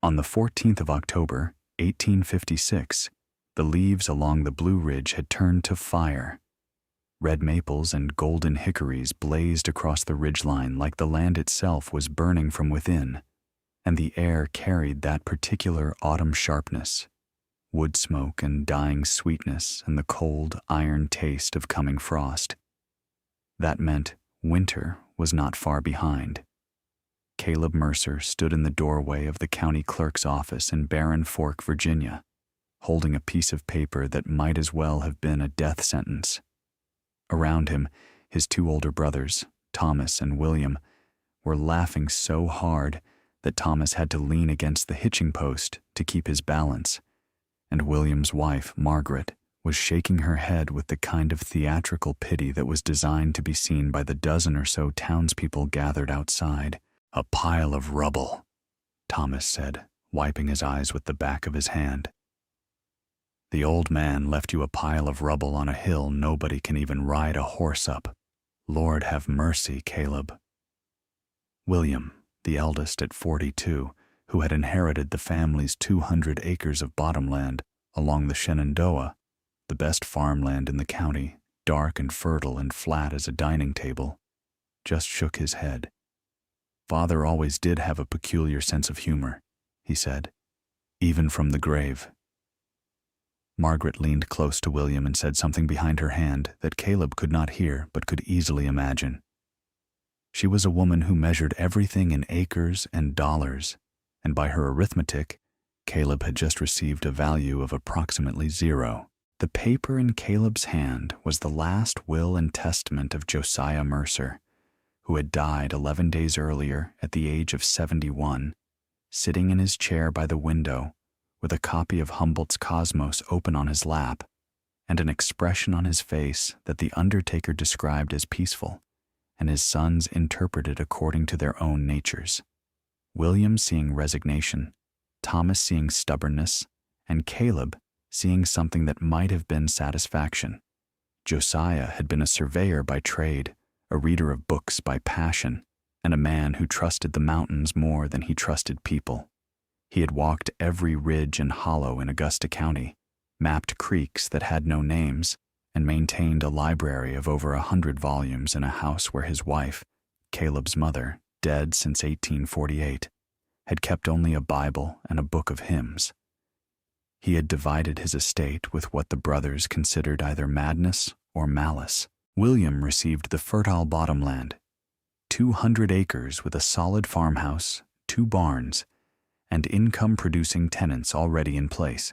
On the 14th of October, 1856, the leaves along the Blue Ridge had turned to fire. Red maples and golden hickories blazed across the ridgeline like the land itself was burning from within, and the air carried that particular autumn sharpness, wood smoke and dying sweetness and the cold, iron taste of coming frost. That meant winter was not far behind. Caleb Mercer stood in the doorway of the county clerk's office in Barren Fork, Virginia, holding a piece of paper that might as well have been a death sentence. Around him, his two older brothers, Thomas and William, were laughing so hard that Thomas had to lean against the hitching post to keep his balance, and William's wife, Margaret, was shaking her head with the kind of theatrical pity that was designed to be seen by the dozen or so townspeople gathered outside. "A pile of rubble," Thomas said, wiping his eyes with the back of his hand. "The old man left you a pile of rubble on a hill nobody can even ride a horse up. Lord have mercy, Caleb." William, the eldest at 42, who had inherited the family's 200 acres of bottomland along the Shenandoah, the best farmland in the county, dark and fertile and flat as a dining table, just shook his head. "Father always did have a peculiar sense of humor," he said, "even from the grave." Margaret leaned close to William and said something behind her hand that Caleb could not hear but could easily imagine. She was a woman who measured everything in acres and dollars, and by her arithmetic, Caleb had just received a value of approximately 0. The paper in Caleb's hand was the last will and testament of Josiah Mercer, who had died 11 days earlier at the age of 71, sitting in his chair by the window with a copy of Humboldt's Cosmos open on his lap and an expression on his face that the undertaker described as peaceful, and his sons interpreted according to their own natures. William seeing resignation, Thomas seeing stubbornness, and Caleb seeing something that might have been satisfaction. Josiah had been a surveyor by trade, a reader of books by passion, and a man who trusted the mountains more than he trusted people. He had walked every ridge and hollow in Augusta County, mapped creeks that had no names, and maintained a library of over 100 volumes in a house where his wife, Caleb's mother, dead since 1848, had kept only a Bible and a book of hymns. He had divided his estate with what the brothers considered either madness or malice. William received the fertile bottomland, 200 acres with a solid farmhouse, 2 barns, and income-producing tenants already in place.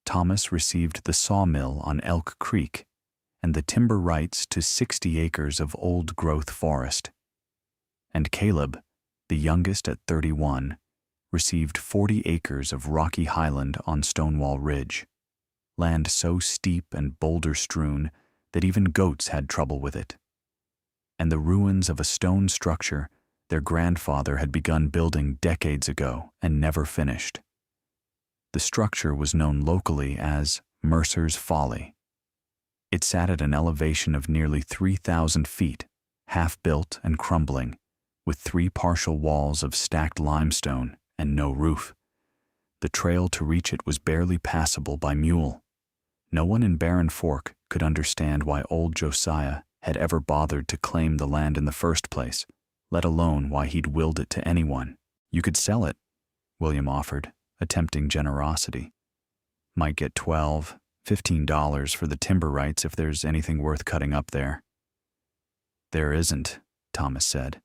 Thomas received the sawmill on Elk Creek and the timber rights to 60 acres of old-growth forest. And Caleb, the youngest at 31, received 40 acres of rocky highland on Stonewall Ridge, land so steep and boulder-strewn that even goats had trouble with it, and the ruins of a stone structure their grandfather had begun building decades ago and never finished. The structure was known locally as Mercer's Folly. It sat at an elevation of nearly 3,000 feet, half-built and crumbling, with 3 partial walls of stacked limestone and no roof. The trail to reach it was barely passable by mule. No one in Barren Fork could understand why old Josiah had ever bothered to claim the land in the first place, let alone why he'd willed it to anyone. "You could sell it," William offered, attempting generosity. "Might get $12, $15 for the timber rights if there's anything worth cutting up there." "There isn't," Thomas said.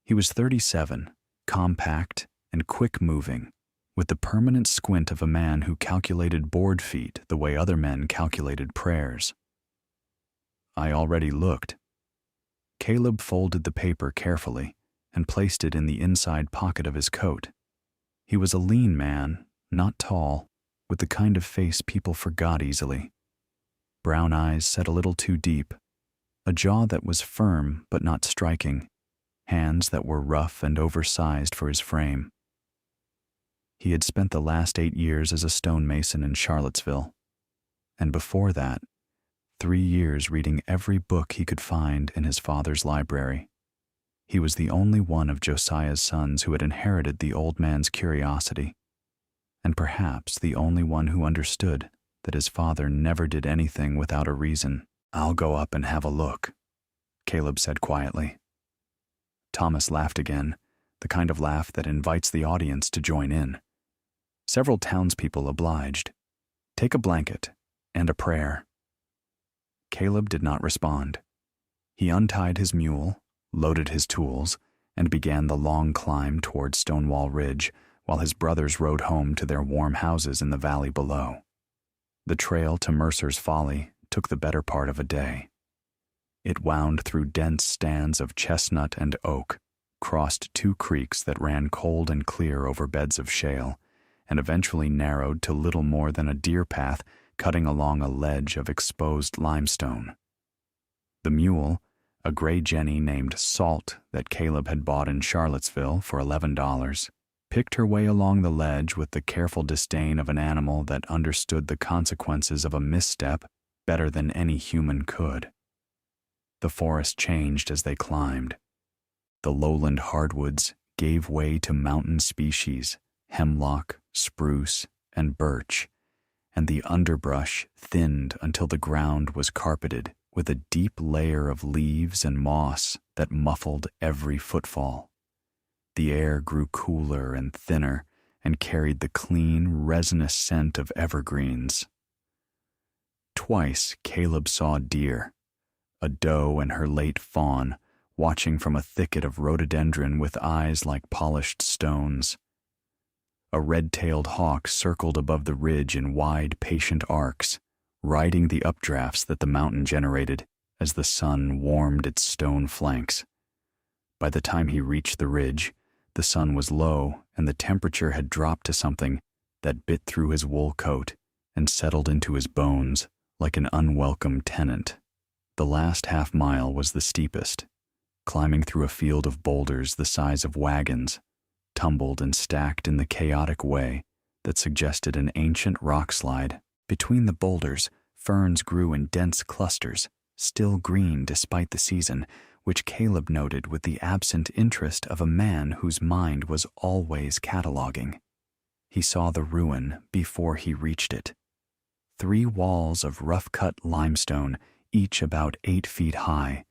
He was 37, compact and quick-moving, with the permanent squint of a man who calculated board feet the way other men calculated prayers. "I already looked." Caleb folded the paper carefully and placed it in the inside pocket of his coat. He was a lean man, not tall, with the kind of face people forgot easily. Brown eyes set a little too deep, a jaw that was firm but not striking, hands that were rough and oversized for his frame. He had spent the last 8 years as a stonemason in Charlottesville, and before that, 3 years reading every book he could find in his father's library. He was the only one of Josiah's sons who had inherited the old man's curiosity, and perhaps the only one who understood that his father never did anything without a reason. "I'll go up and have a look," Caleb said quietly. Thomas laughed again, the kind of laugh that invites the audience to join in. Several townspeople obliged. "Take a blanket and a prayer." Caleb did not respond. He untied his mule, loaded his tools, and began the long climb toward Stonewall Ridge, while his brothers rode home to their warm houses in the valley below. The trail to Mercer's Folly took the better part of a day. It wound through dense stands of chestnut and oak, crossed two creeks that ran cold and clear over beds of shale, and eventually narrowed to little more than a deer path cutting along a ledge of exposed limestone. The mule, a gray jenny named Salt that Caleb had bought in Charlottesville for $11, picked her way along the ledge with the careful disdain of an animal that understood the consequences of a misstep better than any human could. The forest changed as they climbed. The lowland hardwoods gave way to mountain species, hemlock, spruce, and birch, and the underbrush thinned until the ground was carpeted with a deep layer of leaves and moss that muffled every footfall. The air grew cooler and thinner and carried the clean, resinous scent of evergreens. Twice Caleb saw deer, a doe and her late fawn, watching from a thicket of rhododendron with eyes like polished stones. A red-tailed hawk circled above the ridge in wide, patient arcs, riding the updrafts that the mountain generated as the sun warmed its stone flanks. By the time he reached the ridge, the sun was low and the temperature had dropped to something that bit through his wool coat and settled into his bones like an unwelcome tenant. The last half-mile was the steepest, climbing through a field of boulders the size of wagons, tumbled and stacked in the chaotic way that suggested an ancient rock slide. Between the boulders, ferns grew in dense clusters, still green despite the season, which Caleb noted with the absent interest of a man whose mind was always cataloging. He saw the ruin before he reached it. 3 walls of rough-cut limestone, each about 8 feet high,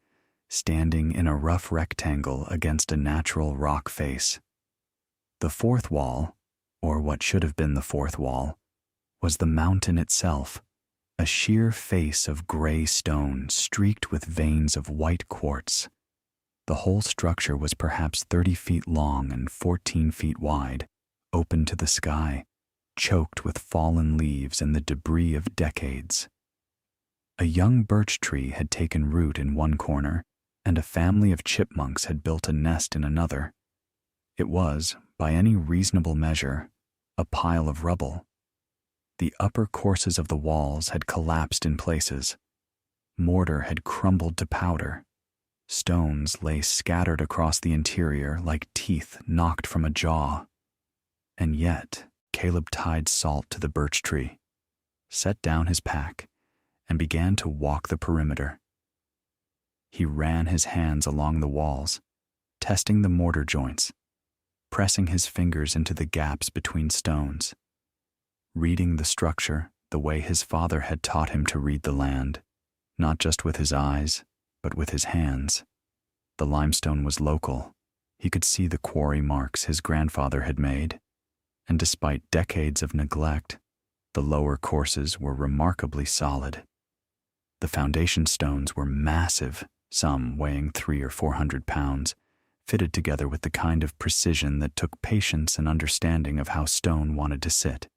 standing in a rough rectangle against a natural rock face. The 4th wall, or what should have been the 4th wall, was the mountain itself, a sheer face of gray stone streaked with veins of white quartz. The whole structure was perhaps 30 feet long and 14 feet wide, open to the sky, choked with fallen leaves and the debris of decades. A young birch tree had taken root in one corner, and a family of chipmunks had built a nest in another. It was, by any reasonable measure, a pile of rubble. The upper courses of the walls had collapsed in places. Mortar had crumbled to powder. Stones lay scattered across the interior like teeth knocked from a jaw. And yet, Caleb tied Salt to the birch tree, set down his pack, and began to walk the perimeter. He ran his hands along the walls, testing the mortar joints, pressing his fingers into the gaps between stones, reading the structure the way his father had taught him to read the land, not just with his eyes, but with his hands. The limestone was local. He could see the quarry marks his grandfather had made, and despite decades of neglect, the lower courses were remarkably solid. The foundation stones were massive, some weighing 300 or 400 pounds, fitted together with the kind of precision that took patience and understanding of how stone wanted to sit.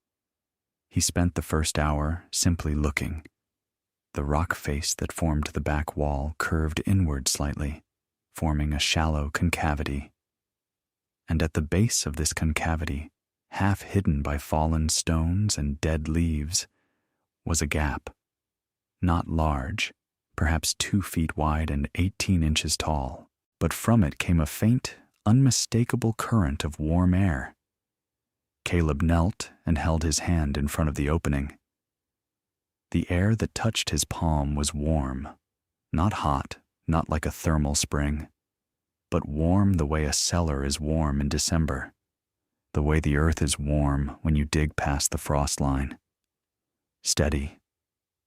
He spent the first hour simply looking. The rock face that formed the back wall curved inward slightly, forming a shallow concavity. And at the base of this concavity, half hidden by fallen stones and dead leaves, was a gap. Not large, perhaps 2 feet wide and 18 inches tall, but from it came a faint, unmistakable current of warm air. Caleb knelt and held his hand in front of the opening. The air that touched his palm was warm, not hot, not like a thermal spring, but warm the way a cellar is warm in December, the way the earth is warm when you dig past the frost line. Steady,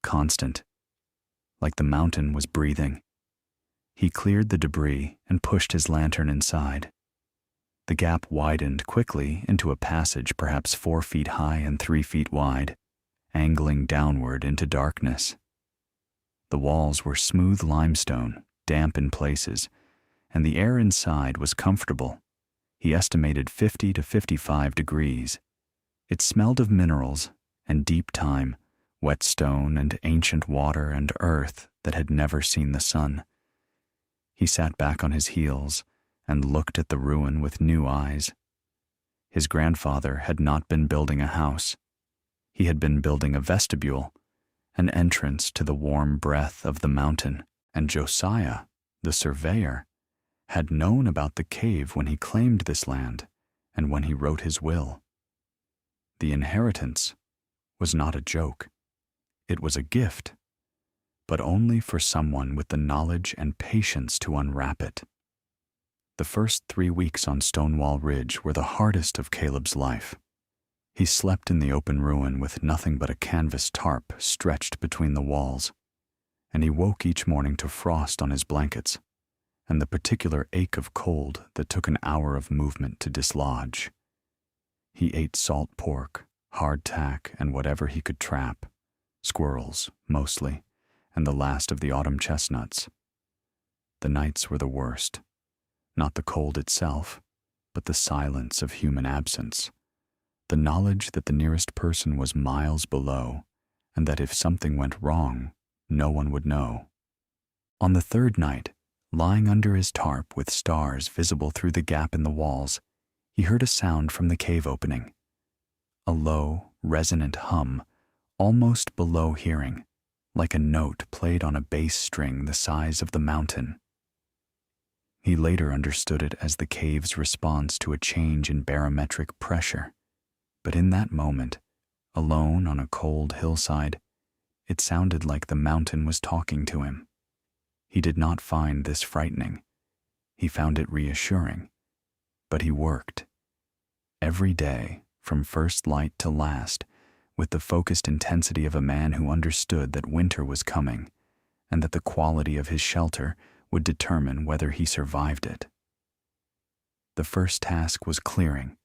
constant, like the mountain was breathing. He cleared the debris and pushed his lantern inside. The gap widened quickly into a passage perhaps 4 feet high and 3 feet wide, angling downward into darkness. The walls were smooth limestone, damp in places, and the air inside was comfortable. He estimated 50 to 55 degrees. It smelled of minerals and deep time, wet stone and ancient water and earth that had never seen the sun. He sat back on his heels and looked at the ruin with new eyes. His grandfather had not been building a house. He had been building a vestibule, an entrance to the warm breath of the mountain, and Josiah, the surveyor, had known about the cave when he claimed this land and when he wrote his will. The inheritance was not a joke. It was a gift, but only for someone with the knowledge and patience to unwrap it. The first 3 weeks on Stonewall Ridge were the hardest of Caleb's life. He slept in the open ruin with nothing but a canvas tarp stretched between the walls, and he woke each morning to frost on his blankets and the particular ache of cold that took an hour of movement to dislodge. He ate salt pork, hardtack, and whatever he could trap, squirrels, mostly, and the last of the autumn chestnuts. The nights were the worst, not the cold itself, but the silence of human absence, the knowledge that the nearest person was miles below, and that if something went wrong, no one would know. On the third night, lying under his tarp with stars visible through the gap in the walls, he heard a sound from the cave opening. A low, resonant hum, almost below hearing, like a note played on a bass string the size of the mountain. He later understood it as the cave's response to a change in barometric pressure, but in that moment, alone on a cold hillside, it sounded like the mountain was talking to him. He did not find this frightening. He found it reassuring. But he worked. Every day, from first light to last, with the focused intensity of a man who understood that winter was coming, and that the quality of his shelter would determine whether he survived it. The first task was clearing.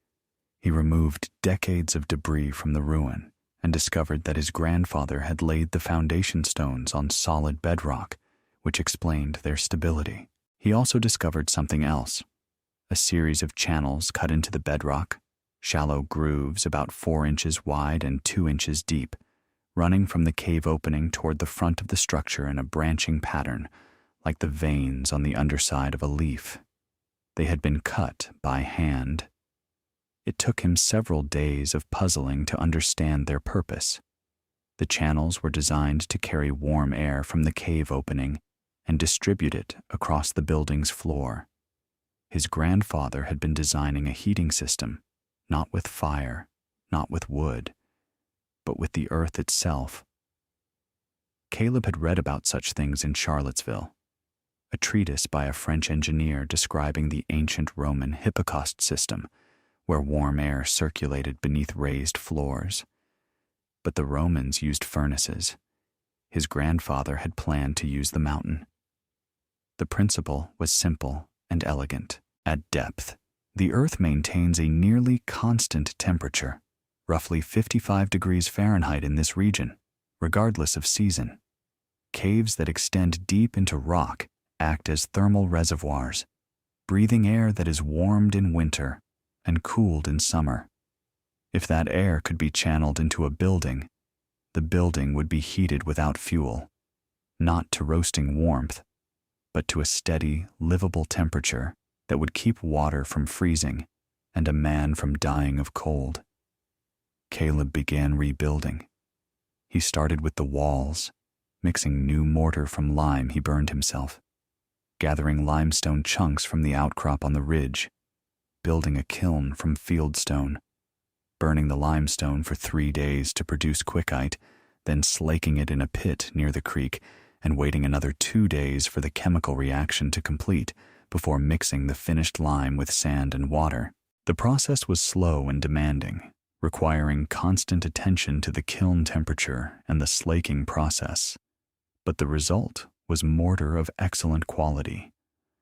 He removed decades of debris from the ruin and discovered that his grandfather had laid the foundation stones on solid bedrock, which explained their stability. He also discovered something else, a series of channels cut into the bedrock, shallow grooves about 4 inches wide and 2 inches deep, running from the cave opening toward the front of the structure in a branching pattern, like the veins on the underside of a leaf. They had been cut by hand. It took him several days of puzzling to understand their purpose. The channels were designed to carry warm air from the cave opening and distribute it across the building's floor. His grandfather had been designing a heating system, not with fire, not with wood, but with the earth itself. Caleb had read about such things in Charlottesville, a treatise by a French engineer describing the ancient Roman hypocaust system, where warm air circulated beneath raised floors. But the Romans used furnaces. His grandfather had planned to use the mountain. The principle was simple and elegant. At depth, the earth maintains a nearly constant temperature, roughly 55 degrees Fahrenheit in this region, regardless of season. Caves that extend deep into rock act as thermal reservoirs, breathing air that is warmed in winter and cooled in summer. If that air could be channeled into a building, the building would be heated without fuel, not to roasting warmth, but to a steady, livable temperature that would keep water from freezing and a man from dying of cold. Caleb began rebuilding. He started with the walls, mixing new mortar from lime he burned himself, gathering limestone chunks from the outcrop on the ridge, building a kiln from fieldstone, burning the limestone for 3 days to produce quickite, then slaking it in a pit near the creek and waiting another 2 days for the chemical reaction to complete before mixing the finished lime with sand and water. The process was slow and demanding, requiring constant attention to the kiln temperature and the slaking process. But the result was mortar of excellent quality,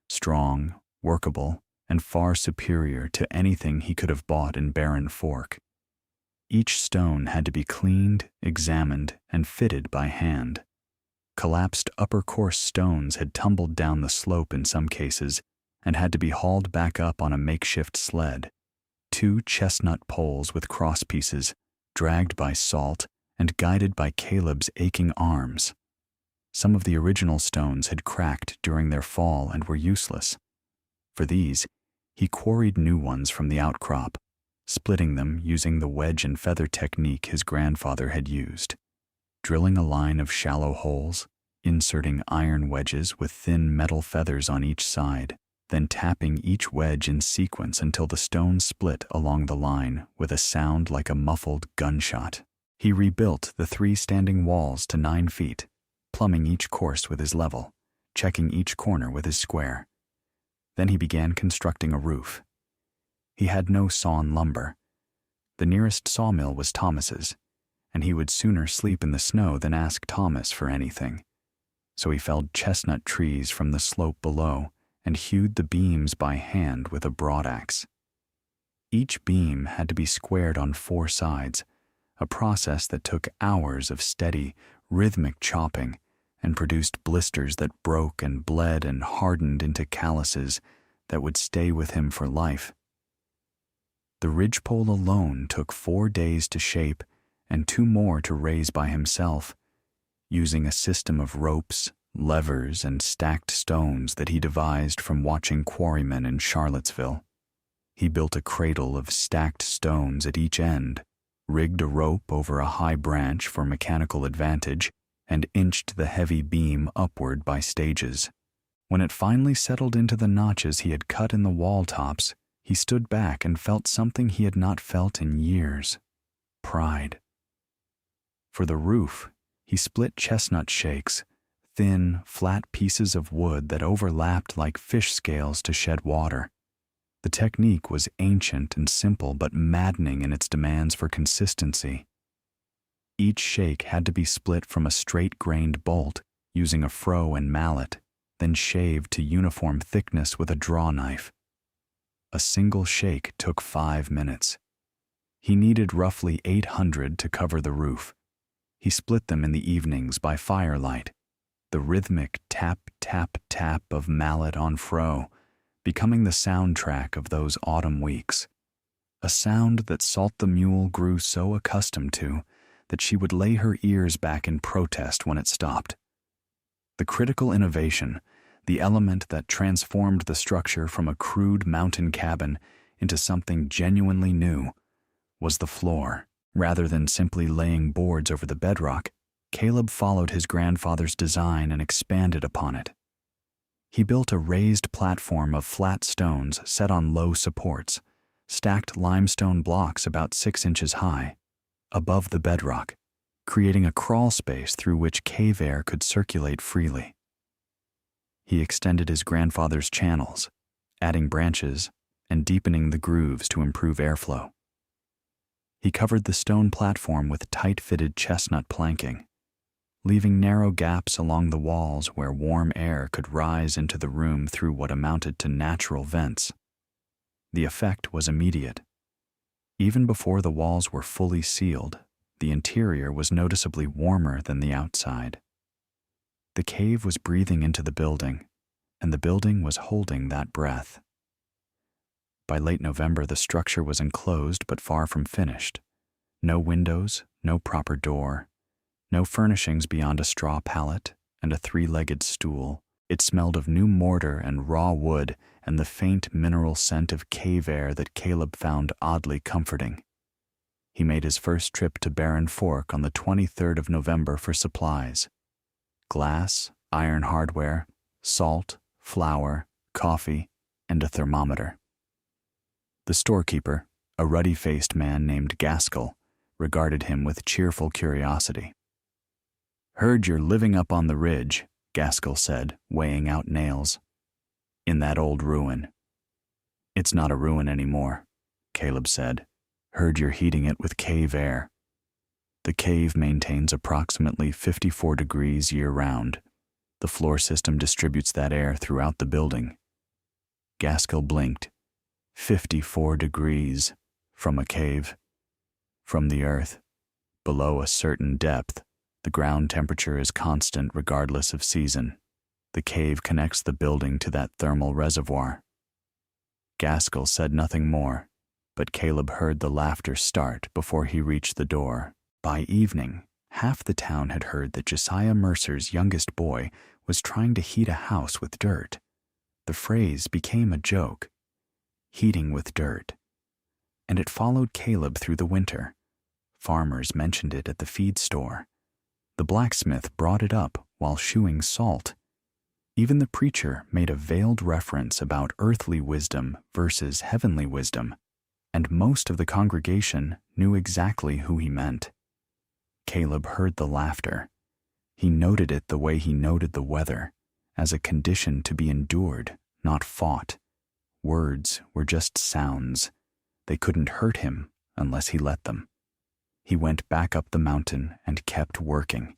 strong, workable, and far superior to anything he could have bought in Baron Fork. Each stone had to be cleaned, examined, and fitted by hand. Collapsed upper course stones had tumbled down the slope in some cases and had to be hauled back up on a makeshift sled. 2 chestnut poles with cross pieces, dragged by salt and guided by Caleb's aching arms. Some of the original stones had cracked during their fall and were useless. For these, he quarried new ones from the outcrop, splitting them using the wedge and feather technique his grandfather had used. Drilling a line of shallow holes, inserting iron wedges with thin metal feathers on each side, then tapping each wedge in sequence until the stone split along the line with a sound like a muffled gunshot. He rebuilt the 3 standing walls to 9 feet, plumbing each course with his level, checking each corner with his square. Then he began constructing a roof. He had no sawn lumber. The nearest sawmill was Thomas's, and he would sooner sleep in the snow than ask Thomas for anything. So he felled chestnut trees from the slope below and hewed the beams by hand with a broadaxe. Each beam had to be squared on 4 sides, a process that took hours of steady, rhythmic chopping and produced blisters that broke and bled and hardened into calluses that would stay with him for life. The ridgepole alone took 4 days to shape and 2 more to raise by himself, using a system of ropes, levers, and stacked stones that he devised from watching quarrymen in Charlottesville. He built a cradle of stacked stones at each end, rigged a rope over a high branch for mechanical advantage, and inched the heavy beam upward by stages. When it finally settled into the notches he had cut in the wall tops, he stood back and felt something he had not felt in years: pride. For the roof, he split chestnut shakes, thin, flat pieces of wood that overlapped like fish scales to shed water. The technique was ancient and simple but maddening in its demands for consistency. Each shake had to be split from a straight-grained bolt using a froe and mallet, then shaved to uniform thickness with a draw knife. A single shake took 5 minutes. He needed roughly 800 to cover the roof. He split them in the evenings by firelight, the rhythmic tap, tap, tap of mallet on froe, becoming the soundtrack of those autumn weeks. A sound that Salt the Mule grew so accustomed to that she would lay her ears back in protest when it stopped. The critical innovation, the element that transformed the structure from a crude mountain cabin into something genuinely new, was the floor. Rather than simply laying boards over the bedrock, Caleb followed his grandfather's design and expanded upon it. He built a raised platform of flat stones set on low supports, stacked limestone blocks about 6 inches high, above the bedrock, creating a crawl space through which cave air could circulate freely. He extended his grandfather's channels, adding branches and deepening the grooves to improve airflow. He covered the stone platform with tight-fitted chestnut planking, leaving narrow gaps along the walls where warm air could rise into the room through what amounted to natural vents. The effect was immediate. Even before the walls were fully sealed, the interior was noticeably warmer than the outside. The cave was breathing into the building, and the building was holding that breath. By late November, the structure was enclosed but far from finished. No windows, no proper door, no furnishings beyond a straw pallet and a 3-legged stool. It smelled of new mortar and raw wood and the faint mineral scent of cave air that Caleb found oddly comforting. He made his first trip to Baron Fork on the 23rd of November for supplies: glass, iron hardware, salt, flour, coffee, and a thermometer. The storekeeper, a ruddy-faced man named Gaskell, regarded him with cheerful curiosity. "Heard you're living up on the ridge," Gaskell said, weighing out nails. in that old ruin. It's not a ruin anymore, Caleb said. Heard you're heating it with cave air. The cave maintains approximately 54 degrees year-round. The floor system distributes that air throughout the building. Gaskell blinked. 54 degrees from a cave. From the earth, below a certain depth, the ground temperature is constant regardless of season. The cave connects the building to that thermal reservoir. Gaskell said nothing more, but Caleb heard the laughter start before he reached the door. By evening, half the town had heard that Josiah Mercer's youngest boy was trying to heat a house with dirt. The phrase became a joke, heating with dirt, and it followed Caleb through the winter. Farmers mentioned it at the feed store. The blacksmith brought it up while shoeing salt. Even the preacher made a veiled reference about earthly wisdom versus heavenly wisdom, and most of the congregation knew exactly who he meant. Caleb heard the laughter. He noted it the way he noted the weather, as a condition to be endured, not fought. Words were just sounds. They couldn't hurt him unless he let them. He went back up the mountain and kept working.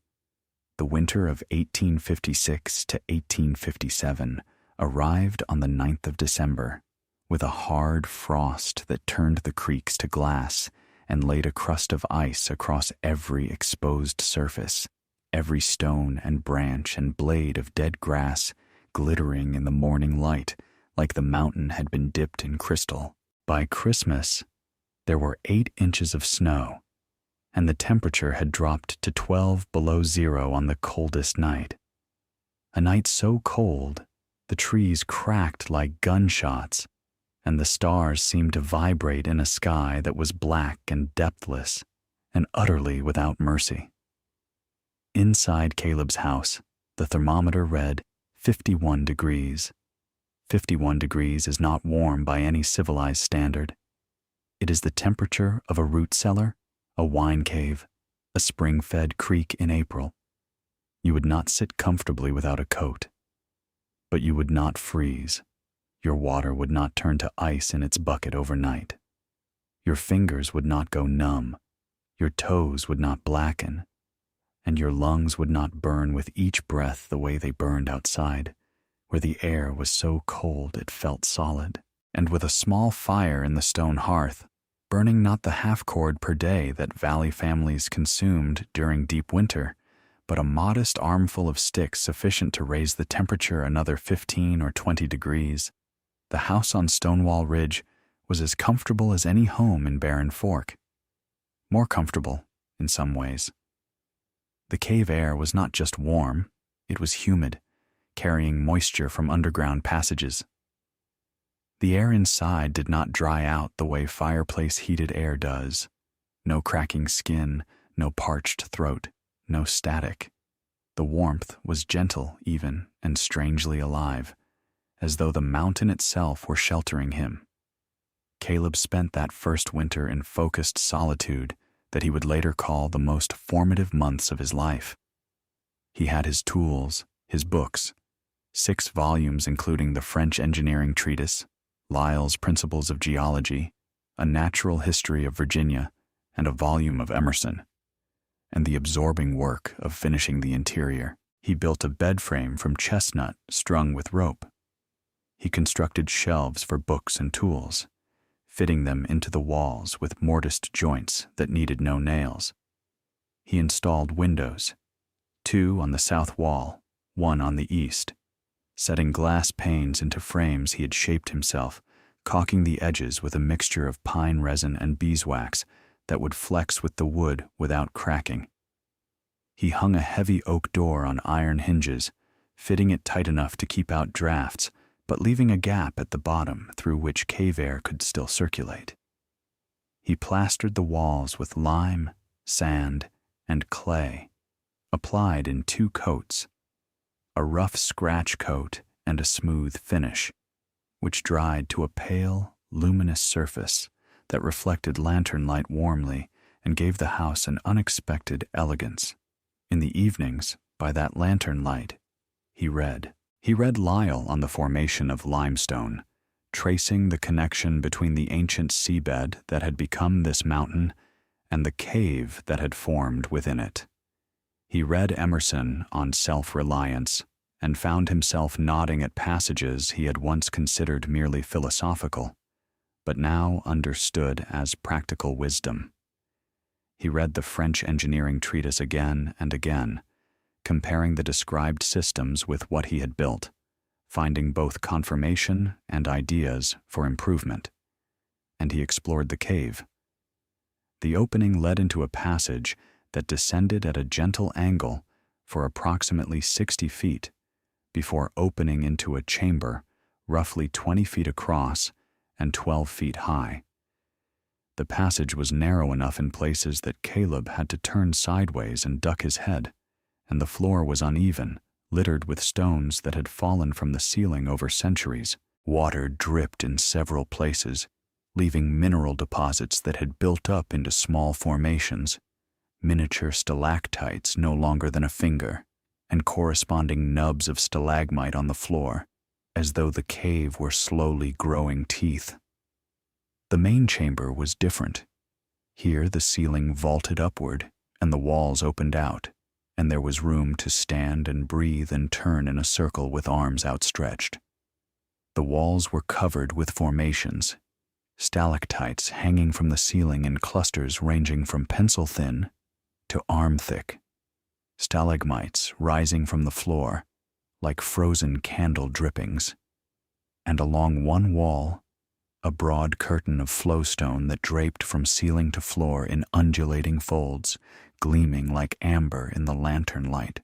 The winter of 1856 to 1857 arrived on the 9th of December, with a hard frost that turned the creeks to glass and laid a crust of ice across every exposed surface, every stone and branch and blade of dead grass glittering in the morning light like the mountain had been dipped in crystal. By Christmas, there were 8 inches of snow, and the temperature had dropped to 12 below zero on the coldest night. A night so cold, the trees cracked like gunshots, and the stars seemed to vibrate in a sky that was black and depthless and utterly without mercy. Inside Caleb's house, the thermometer read 51 degrees. 51 degrees is not warm by any civilized standard. It is the temperature of a root cellar, a wine cave, a spring-fed creek in April. You would not sit comfortably without a coat, but you would not freeze. Your water would not turn to ice in its bucket overnight. Your fingers would not go numb. Your toes would not blacken. And your lungs would not burn with each breath the way they burned outside, where the air was so cold it felt solid. And with a small fire in the stone hearth, burning not the half-cord per day that valley families consumed during deep winter, but a modest armful of sticks sufficient to raise the temperature another 15 or 20 degrees, the house on Stonewall Ridge was as comfortable as any home in Barren Fork. More comfortable, in some ways. The cave air was not just warm, it was humid, carrying moisture from underground passages. The air inside did not dry out the way fireplace-heated air does. No cracking skin, no parched throat, no static. The warmth was gentle even and strangely alive, as though the mountain itself were sheltering him. Caleb spent that first winter in focused solitude that he would later call the most formative months of his life. He had his tools, his books, 6 volumes including the French engineering treatise, Lyell's Principles of Geology, a natural history of Virginia, and a volume of Emerson, and the absorbing work of finishing the interior. He built a bed frame from chestnut strung with rope. He constructed shelves for books and tools, fitting them into the walls with mortised joints that needed no nails. He installed windows, 2 on the south wall, 1 on the east, setting glass panes into frames he had shaped himself, caulking the edges with a mixture of pine resin and beeswax that would flex with the wood without cracking. He hung a heavy oak door on iron hinges, fitting it tight enough to keep out drafts, but leaving a gap at the bottom through which cave air could still circulate. He plastered the walls with lime, sand, and clay, applied in 2 coats, a rough scratch coat and a smooth finish, which dried to a pale, luminous surface that reflected lantern light warmly and gave the house an unexpected elegance. In the evenings, by that lantern light, he read. He read Lyell on the formation of limestone, tracing the connection between the ancient seabed that had become this mountain and the cave that had formed within it. He read Emerson on self-reliance and found himself nodding at passages he had once considered merely philosophical, but now understood as practical wisdom. He read the French engineering treatise again and again, comparing the described systems with what he had built, finding both confirmation and ideas for improvement. And he explored the cave. The opening led into a passage that descended at a gentle angle for approximately 60 feet before opening into a chamber roughly 20 feet across and 12 feet high. The passage was narrow enough in places that Caleb had to turn sideways and duck his head, and the floor was uneven, littered with stones that had fallen from the ceiling over centuries. Water dripped in several places, leaving mineral deposits that had built up into small formations, miniature stalactites no longer than a finger, and corresponding nubs of stalagmite on the floor, as though the cave were slowly growing teeth. The main chamber was different. Here the ceiling vaulted upward, and the walls opened out, and there was room to stand and breathe and turn in a circle with arms outstretched. The walls were covered with formations, stalactites hanging from the ceiling in clusters ranging from pencil-thin to arm-thick, stalagmites rising from the floor like frozen candle drippings, and along one wall, a broad curtain of flowstone that draped from ceiling to floor in undulating folds, gleaming like amber in the lantern light.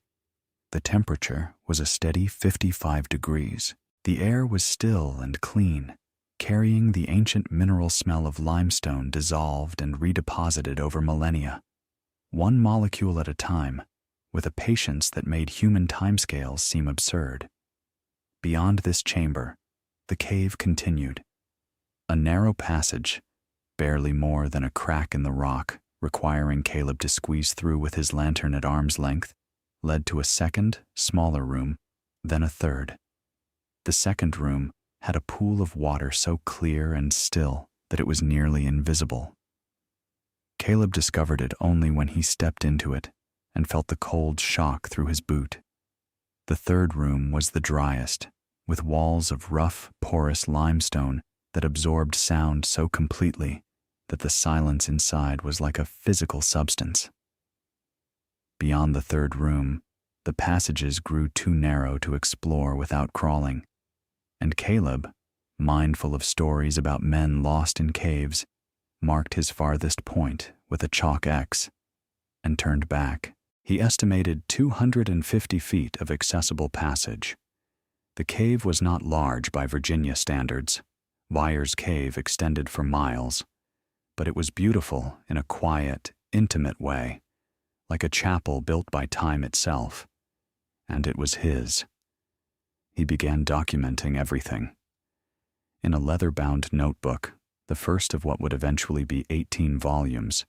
The temperature was a steady 55 degrees. The air was still and clean, carrying the ancient mineral smell of limestone dissolved and redeposited over millennia, one molecule at a time, with a patience that made human timescales seem absurd. Beyond this chamber, the cave continued. A narrow passage, barely more than a crack in the rock, requiring Caleb to squeeze through with his lantern at arm's length, led to a second, smaller room, then a third. The second room had a pool of water so clear and still that it was nearly invisible. Caleb discovered it only when he stepped into it and felt the cold shock through his boot. The third room was the driest, with walls of rough, porous limestone that absorbed sound so completely that the silence inside was like a physical substance. Beyond the third room, the passages grew too narrow to explore without crawling, and Caleb, mindful of stories about men lost in caves, marked his farthest point with a chalk X and turned back. He estimated 250 feet of accessible passage. The cave was not large by Virginia standards. Wyer's Cave extended for miles, but it was beautiful in a quiet, intimate way, like a chapel built by time itself, and it was his. He began documenting everything. In a leather-bound notebook, the first of what would eventually be 18 volumes,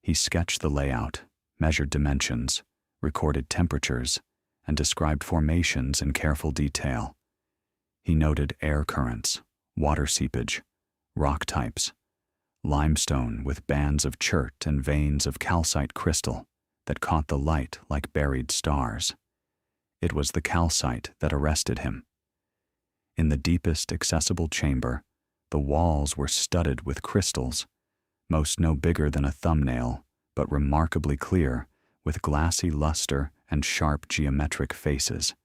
he sketched the layout, measured dimensions, recorded temperatures, and described formations in careful detail. He noted air currents, water seepage, rock types, limestone with bands of chert and veins of calcite crystal that caught the light like buried stars. It was the calcite that arrested him. In the deepest accessible chamber, the walls were studded with crystals, most no bigger than a thumbnail, but remarkably clear, with glassy luster and sharp geometric faces.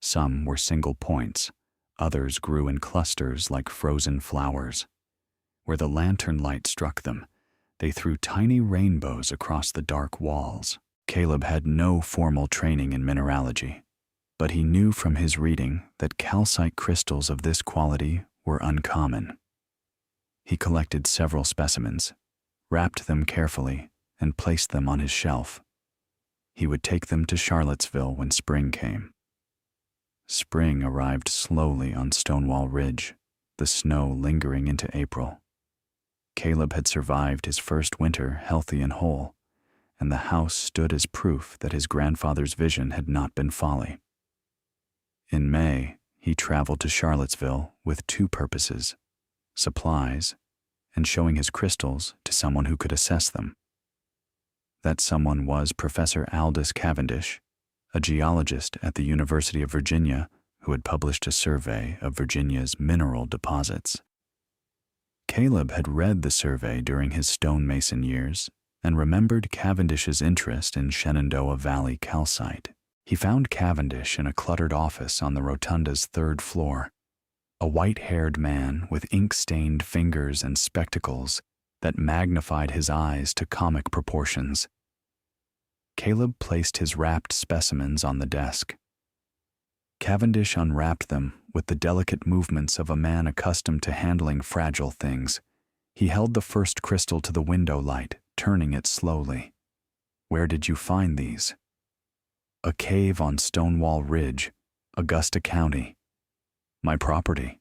Some were single points, others grew in clusters like frozen flowers. Where the lantern light struck them, they threw tiny rainbows across the dark walls. Caleb had no formal training in mineralogy, but he knew from his reading that calcite crystals of this quality were uncommon. He collected several specimens, wrapped them carefully, and placed them on his shelf. He would take them to Charlottesville when spring came. Spring arrived slowly on Stonewall Ridge, the snow lingering into April. Caleb had survived his first winter healthy and whole, and the house stood as proof that his grandfather's vision had not been folly. In May, he traveled to Charlottesville with two purposes: supplies and showing his crystals to someone who could assess them. That someone was Professor Aldous Cavendish, a geologist at the University of Virginia who had published a survey of Virginia's mineral deposits. Caleb had read the survey during his stonemason years and remembered Cavendish's interest in Shenandoah Valley calcite. He found Cavendish in a cluttered office on the rotunda's third floor, a white-haired man with ink-stained fingers and spectacles that magnified his eyes to comic proportions. Caleb placed his wrapped specimens on the desk. Cavendish unwrapped them with the delicate movements of a man accustomed to handling fragile things. He held the first crystal to the window light, turning it slowly. "Where did you find these?" "A cave on Stonewall Ridge, Augusta County. My property."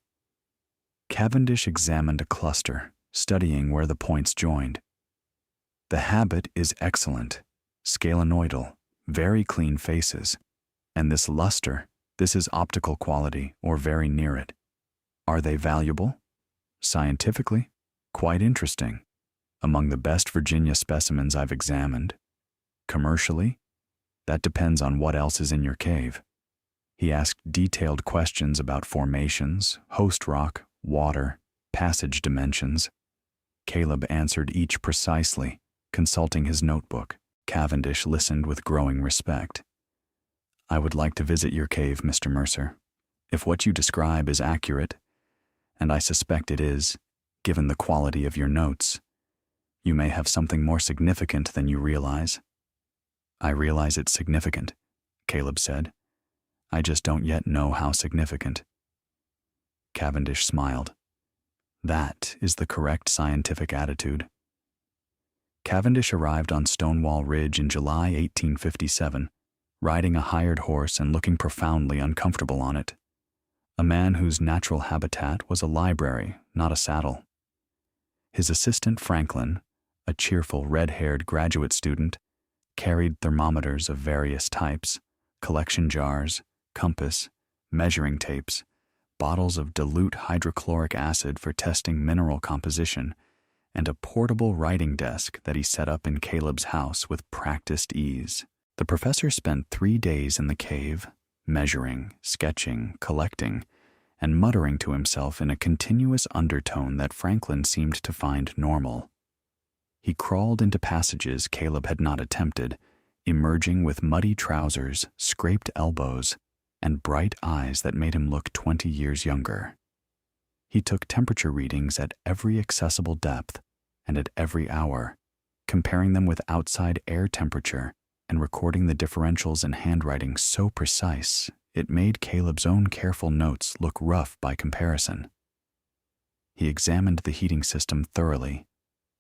Cavendish examined a cluster, studying where the points joined. "The habit is excellent, scalenoidal, very clean faces. And this luster, this is optical quality or very near it. Are they valuable? Scientifically, quite interesting. Among the best Virginia specimens I've examined. Commercially, that depends on what else is in your cave." He asked detailed questions about formations, host rock, water, passage dimensions. Caleb answered each precisely, consulting his notebook. Cavendish listened with growing respect. "I would like to visit your cave, Mr. Mercer. If what you describe is accurate, and I suspect it is, given the quality of your notes, you may have something more significant than you realize." "I realize it's significant," Caleb said. "I just don't yet know how significant." Cavendish smiled. "That is the correct scientific attitude." Cavendish arrived on Stonewall Ridge in July 1857, riding a hired horse and looking profoundly uncomfortable on it. A man whose natural habitat was a library, not a saddle. His assistant Franklin, a cheerful red-haired graduate student, carried thermometers of various types, collection jars, compass, measuring tapes, bottles of dilute hydrochloric acid for testing mineral composition, and a portable writing desk that he set up in Caleb's house with practiced ease. The professor spent 3 days in the cave, measuring, sketching, collecting, and muttering to himself in a continuous undertone that Franklin seemed to find normal. He crawled into passages Caleb had not attempted, emerging with muddy trousers, scraped elbows, and bright eyes that made him look 20 years younger. He took temperature readings at every accessible depth and at every hour, comparing them with outside air temperature and recording the differentials in handwriting so precise it made Caleb's own careful notes look rough by comparison. He examined the heating system thoroughly,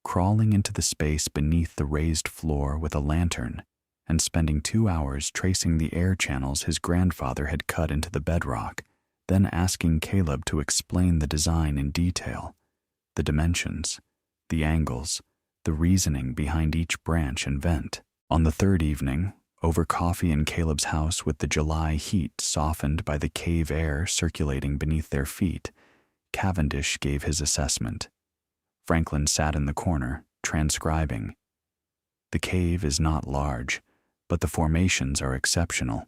crawling into the space beneath the raised floor with a lantern and spending 2 hours tracing the air channels his grandfather had cut into the bedrock, then asking Caleb to explain the design in detail, the dimensions, the angles, the reasoning behind each branch and vent. On the third evening, over coffee in Caleb's house with the July heat softened by the cave air circulating beneath their feet, Cavendish gave his assessment. Franklin sat in the corner, transcribing. "The cave is not large, but the formations are exceptional.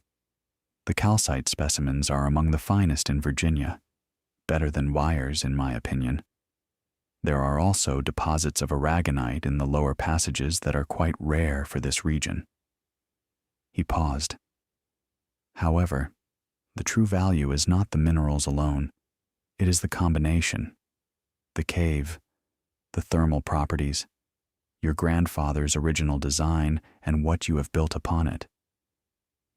The calcite specimens are among the finest in Virginia, better than Wyer's in my opinion. There are also deposits of aragonite in the lower passages that are quite rare for this region." He paused. "However, the true value is not the minerals alone. It is the combination. The cave, the thermal properties, your grandfather's original design, and what you have built upon it.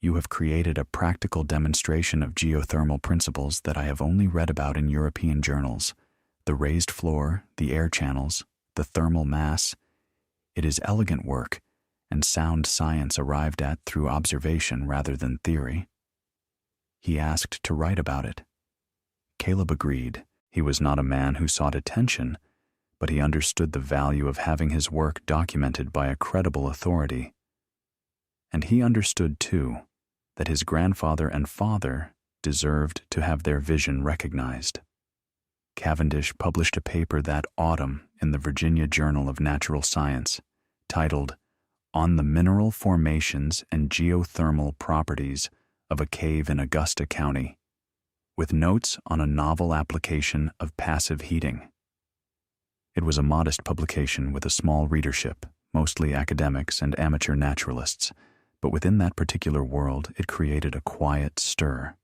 You have created a practical demonstration of geothermal principles that I have only read about in European journals. The raised floor, the air channels, the thermal mass. It is elegant work and sound science arrived at through observation rather than theory." He asked to write about it. Caleb agreed. He was not a man who sought attention, but he understood the value of having his work documented by a credible authority. And he understood, too, that his grandfather and father deserved to have their vision recognized. Cavendish published a paper that autumn in the Virginia Journal of Natural Science titled "On the Mineral Formations and Geothermal Properties of a Cave in Augusta County," with notes on a novel application of passive heating. It was a modest publication with a small readership, mostly academics and amateur naturalists, but within that particular world it created a quiet stir.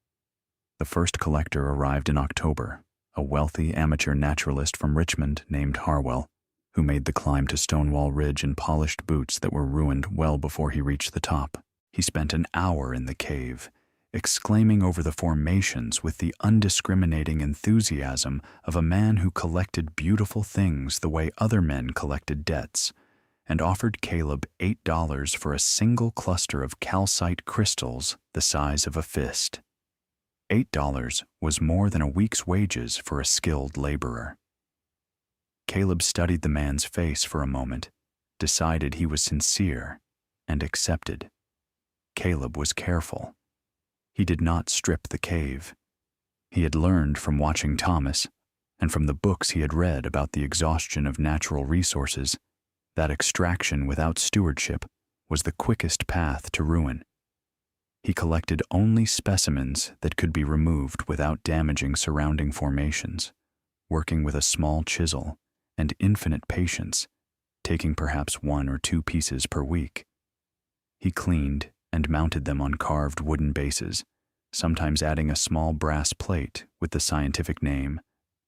The first collector arrived in October, a wealthy amateur naturalist from Richmond named Harwell, who made the climb to Stonewall Ridge in polished boots that were ruined well before he reached the top. He spent an hour in the cave, exclaiming over the formations with the undiscriminating enthusiasm of a man who collected beautiful things the way other men collected debts, and offered Caleb $8 for a single cluster of calcite crystals the size of a fist. $8 was more than a week's wages for a skilled laborer. Caleb studied the man's face for a moment, decided he was sincere, and accepted. Caleb was careful. He did not strip the cave. He had learned from watching Thomas, and from the books he had read about the exhaustion of natural resources, that extraction without stewardship was the quickest path to ruin. He collected only specimens that could be removed without damaging surrounding formations, working with a small chisel and infinite patience, taking perhaps 1 or 2 pieces per week. He cleaned and mounted them on carved wooden bases, sometimes adding a small brass plate with the scientific name,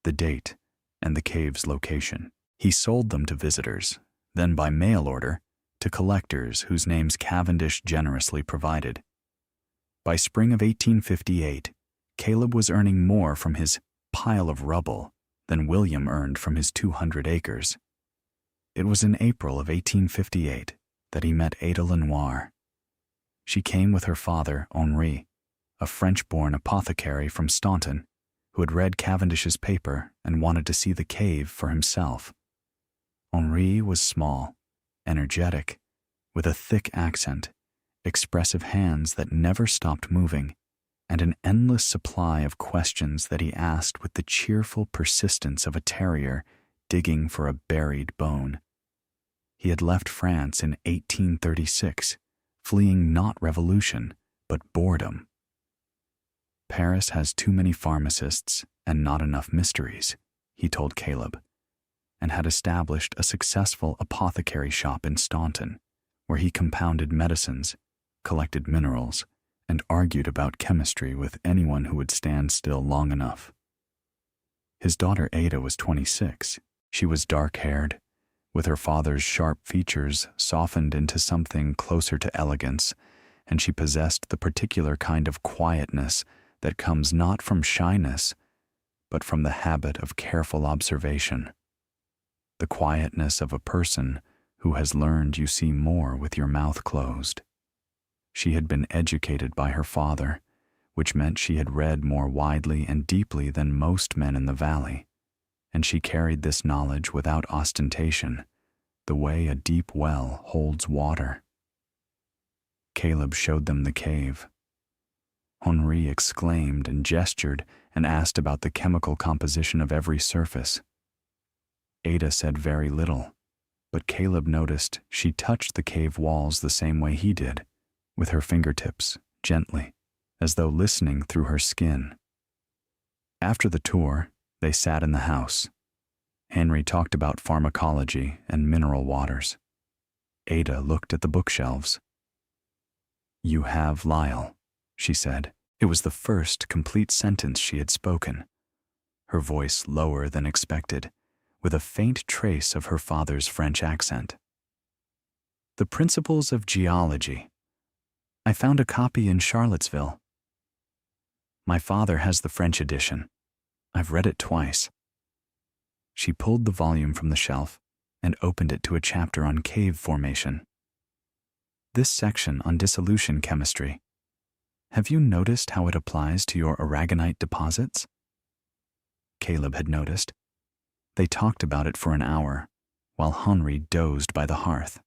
the date, and the cave's location. He sold them to visitors, then by mail order to collectors whose names Cavendish generously provided. By spring of 1858, Caleb was earning more from his pile of rubble than William earned from his 200 acres. It was in April of 1858 that he met Ada Lenoir. She came with her father, Henri, a French-born apothecary from Staunton, who had read Cavendish's paper and wanted to see the cave for himself. Henri was small, energetic, with a thick accent, expressive hands that never stopped moving, and an endless supply of questions that he asked with the cheerful persistence of a terrier digging for a buried bone. He had left France in 1836, fleeing not revolution, but boredom. Paris has too many pharmacists and not enough mysteries, he told Caleb, and had established a successful apothecary shop in Staunton, where he compounded medicines, collected minerals, and argued about chemistry with anyone who would stand still long enough. His daughter Ada was 26. She was dark-haired, with her father's sharp features softened into something closer to elegance, and she possessed the particular kind of quietness that comes not from shyness, but from the habit of careful observation. The quietness of a person who has learned you see more with your mouth closed. She had been educated by her father, which meant she had read more widely and deeply than most men in the valley, and she carried this knowledge without ostentation, the way a deep well holds water. Caleb showed them the cave. Henri exclaimed and gestured and asked about the chemical composition of every surface. Ada said very little, but Caleb noticed she touched the cave walls the same way he did, with her fingertips, gently, as though listening through her skin. After the tour, they sat in the house. Henry talked about pharmacology and mineral waters. Ada looked at the bookshelves. "You have Lyle," she said. It was the first complete sentence she had spoken, her voice lower than expected, with a faint trace of her father's French accent. "The Principles of Geology. I found a copy in Charlottesville. My father has the French edition. I've read it twice." She pulled the volume from the shelf and opened it to a chapter on cave formation. "This section on dissolution chemistry. Have you noticed how it applies to your aragonite deposits?" Caleb had noticed. They talked about it for an hour, while Henri dozed by the hearth.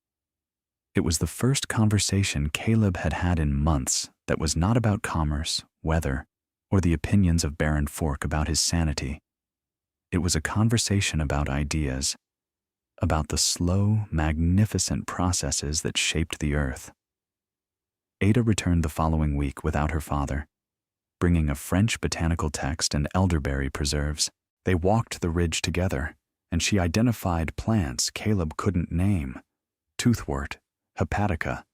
It was the first conversation Caleb had had in months that was not about commerce, weather, or the opinions of Baron Fork about his sanity. It was a conversation about ideas, about the slow, magnificent processes that shaped the earth. Ada returned the following week without her father, bringing a French botanical text and elderberry preserves. They walked the ridge together, and she identified plants Caleb couldn't name: toothwort, hepatica,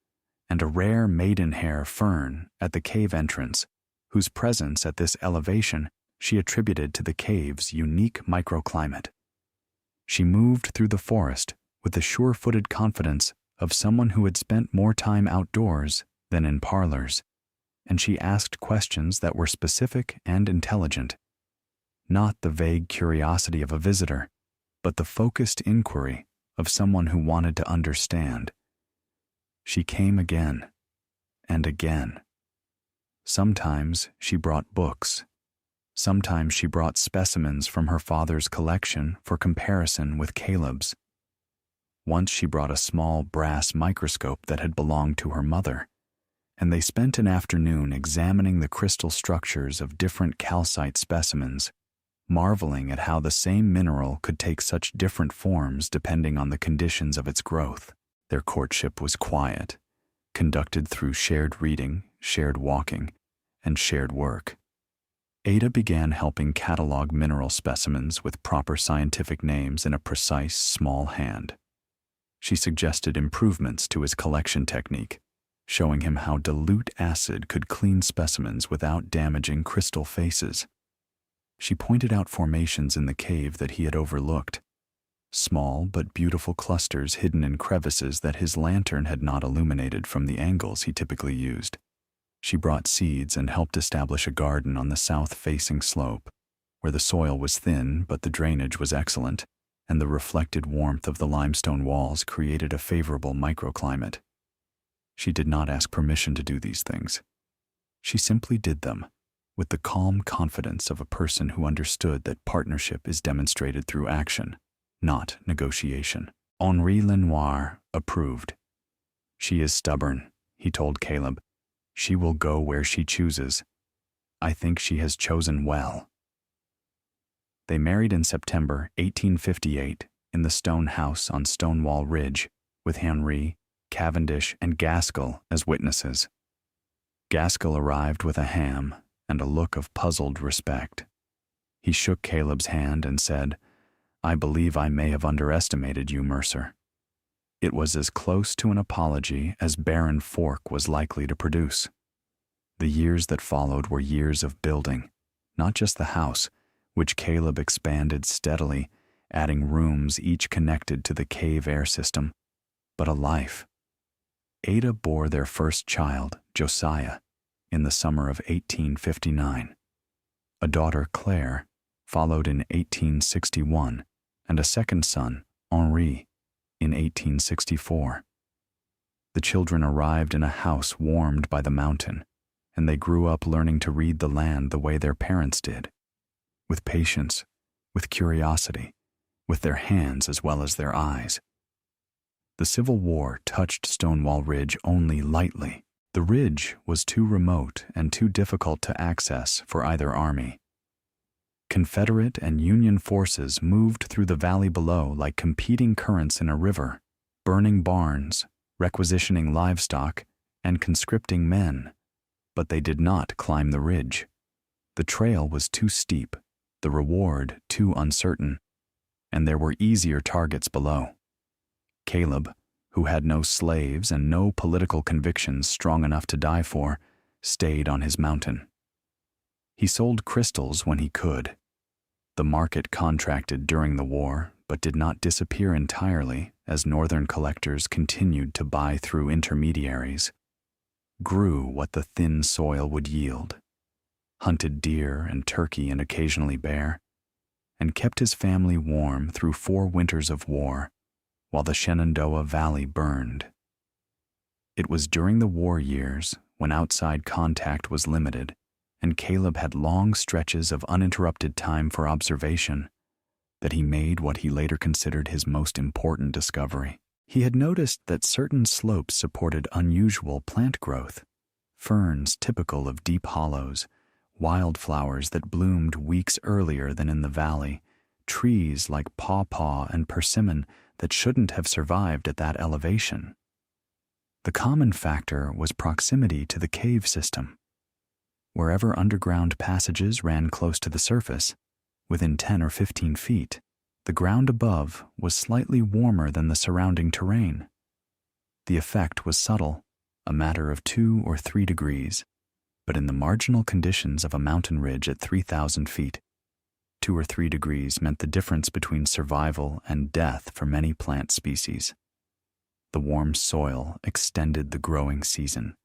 and a rare maidenhair fern at the cave entrance, whose presence at this elevation she attributed to the cave's unique microclimate. She moved through the forest with the sure-footed confidence of someone who had spent more time outdoors than in parlors, and she asked questions that were specific and intelligent, not the vague curiosity of a visitor, but the focused inquiry of someone who wanted to understand. She came again and again. Sometimes she brought books. Sometimes she brought specimens from her father's collection for comparison with Caleb's. Once she brought a small brass microscope that had belonged to her mother, and they spent an afternoon examining the crystal structures of different calcite specimens, marveling at how the same mineral could take such different forms depending on the conditions of its growth. Their courtship was quiet, conducted through shared reading, shared walking, and shared work. Ada began helping catalog mineral specimens with proper scientific names in a precise, small hand. She suggested improvements to his collection technique, showing him how dilute acid could clean specimens without damaging crystal faces. She pointed out formations in the cave that he had overlooked, small but beautiful clusters hidden in crevices that his lantern had not illuminated from the angles he typically used. She brought seeds and helped establish a garden on the south-facing slope, where the soil was thin but the drainage was excellent, and the reflected warmth of the limestone walls created a favorable microclimate. She did not ask permission to do these things. She simply did them, with the calm confidence of a person who understood that partnership is demonstrated through action, not negotiation. Henri Lenoir approved. "She is stubborn," he told Caleb. "She will go where she chooses. I think she has chosen well." They married in September 1858 in the stone house on Stonewall Ridge, with Henri, Cavendish, and Gaskell as witnesses. Gaskell arrived with a ham and a look of puzzled respect. He shook Caleb's hand and said, "I believe I may have underestimated you, Mercer." It was as close to an apology as Baron Fork was likely to produce. The years that followed were years of building, not just the house, which Caleb expanded steadily, adding rooms each connected to the cave air system, but a life. Ada bore their first child, Josiah, in the summer of 1859. A daughter, Claire, followed in 1861, and a second son, Henri, in 1864. The children arrived in a house warmed by the mountain, and they grew up learning to read the land the way their parents did, with patience, with curiosity, with their hands as well as their eyes. The Civil War touched Stonewall Ridge only lightly. The ridge was too remote and too difficult to access for either army. Confederate and Union forces moved through the valley below like competing currents in a river, burning barns, requisitioning livestock, and conscripting men. But they did not climb the ridge. The trail was too steep, the reward too uncertain, and there were easier targets below. Caleb, who had no slaves and no political convictions strong enough to die for, stayed on his mountain. He sold crystals when he could. The market contracted during the war, but did not disappear entirely as northern collectors continued to buy through intermediaries, grew what the thin soil would yield, hunted deer and turkey and occasionally bear, and kept his family warm through 4 winters of war, while the Shenandoah Valley burned. It was during the war years, when outside contact was limited, and Caleb had long stretches of uninterrupted time for observation, that he made what he later considered his most important discovery. He had noticed that certain slopes supported unusual plant growth, ferns typical of deep hollows, wildflowers that bloomed weeks earlier than in the valley, trees like pawpaw and persimmon that shouldn't have survived at that elevation. The common factor was proximity to the cave system. Wherever underground passages ran close to the surface, within 10 or 15 feet, the ground above was slightly warmer than the surrounding terrain. The effect was subtle, a matter of 2 or 3 degrees, but in the marginal conditions of a mountain ridge at 3,000 feet, 2 or 3 degrees meant the difference between survival and death for many plant species. The warm soil extended the growing season,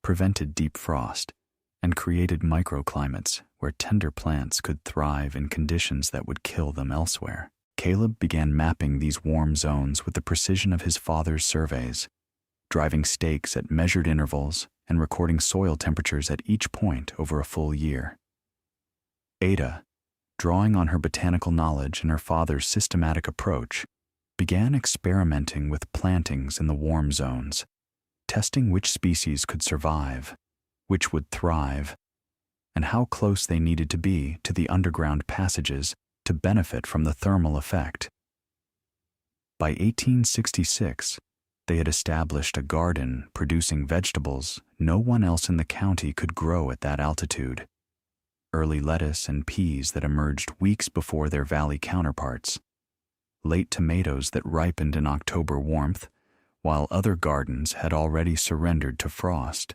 prevented deep frost, and created microclimates where tender plants could thrive in conditions that would kill them elsewhere. Caleb began mapping these warm zones with the precision of his father's surveys, driving stakes at measured intervals and recording soil temperatures at each point over a full year. Ada, drawing on her botanical knowledge and her father's systematic approach, began experimenting with plantings in the warm zones, testing which species could survive, which would thrive, and how close they needed to be to the underground passages to benefit from the thermal effect. By 1866, they had established a garden producing vegetables no one else in the county could grow at that altitude. Early lettuce and peas that emerged weeks before their valley counterparts, late tomatoes that ripened in October warmth, while other gardens had already surrendered to frost,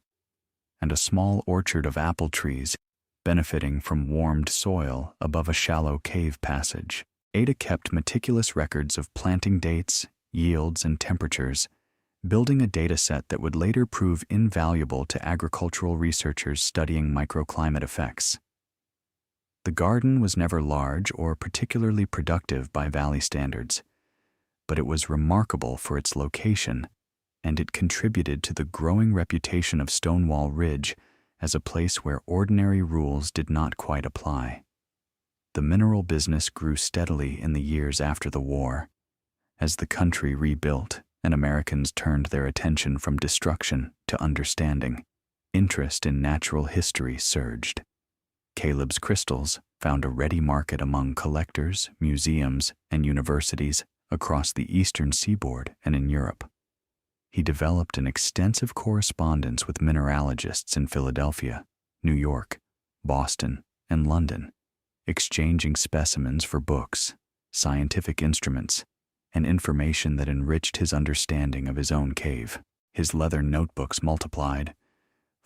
and a small orchard of apple trees benefiting from warmed soil above a shallow cave passage. Ada kept meticulous records of planting dates, yields, and temperatures, building a data set that would later prove invaluable to agricultural researchers studying microclimate effects. The garden was never large or particularly productive by valley standards, but it was remarkable for its location, and it contributed to the growing reputation of Stonewall Ridge as a place where ordinary rules did not quite apply. The mineral business grew steadily in the years after the war. As the country rebuilt and Americans turned their attention from destruction to understanding, interest in natural history surged. Caleb's crystals found a ready market among collectors, museums, and universities across the eastern seaboard and in Europe. He developed an extensive correspondence with mineralogists in Philadelphia, New York, Boston, and London, exchanging specimens for books, scientific instruments, and information that enriched his understanding of his own cave. His leather notebooks multiplied,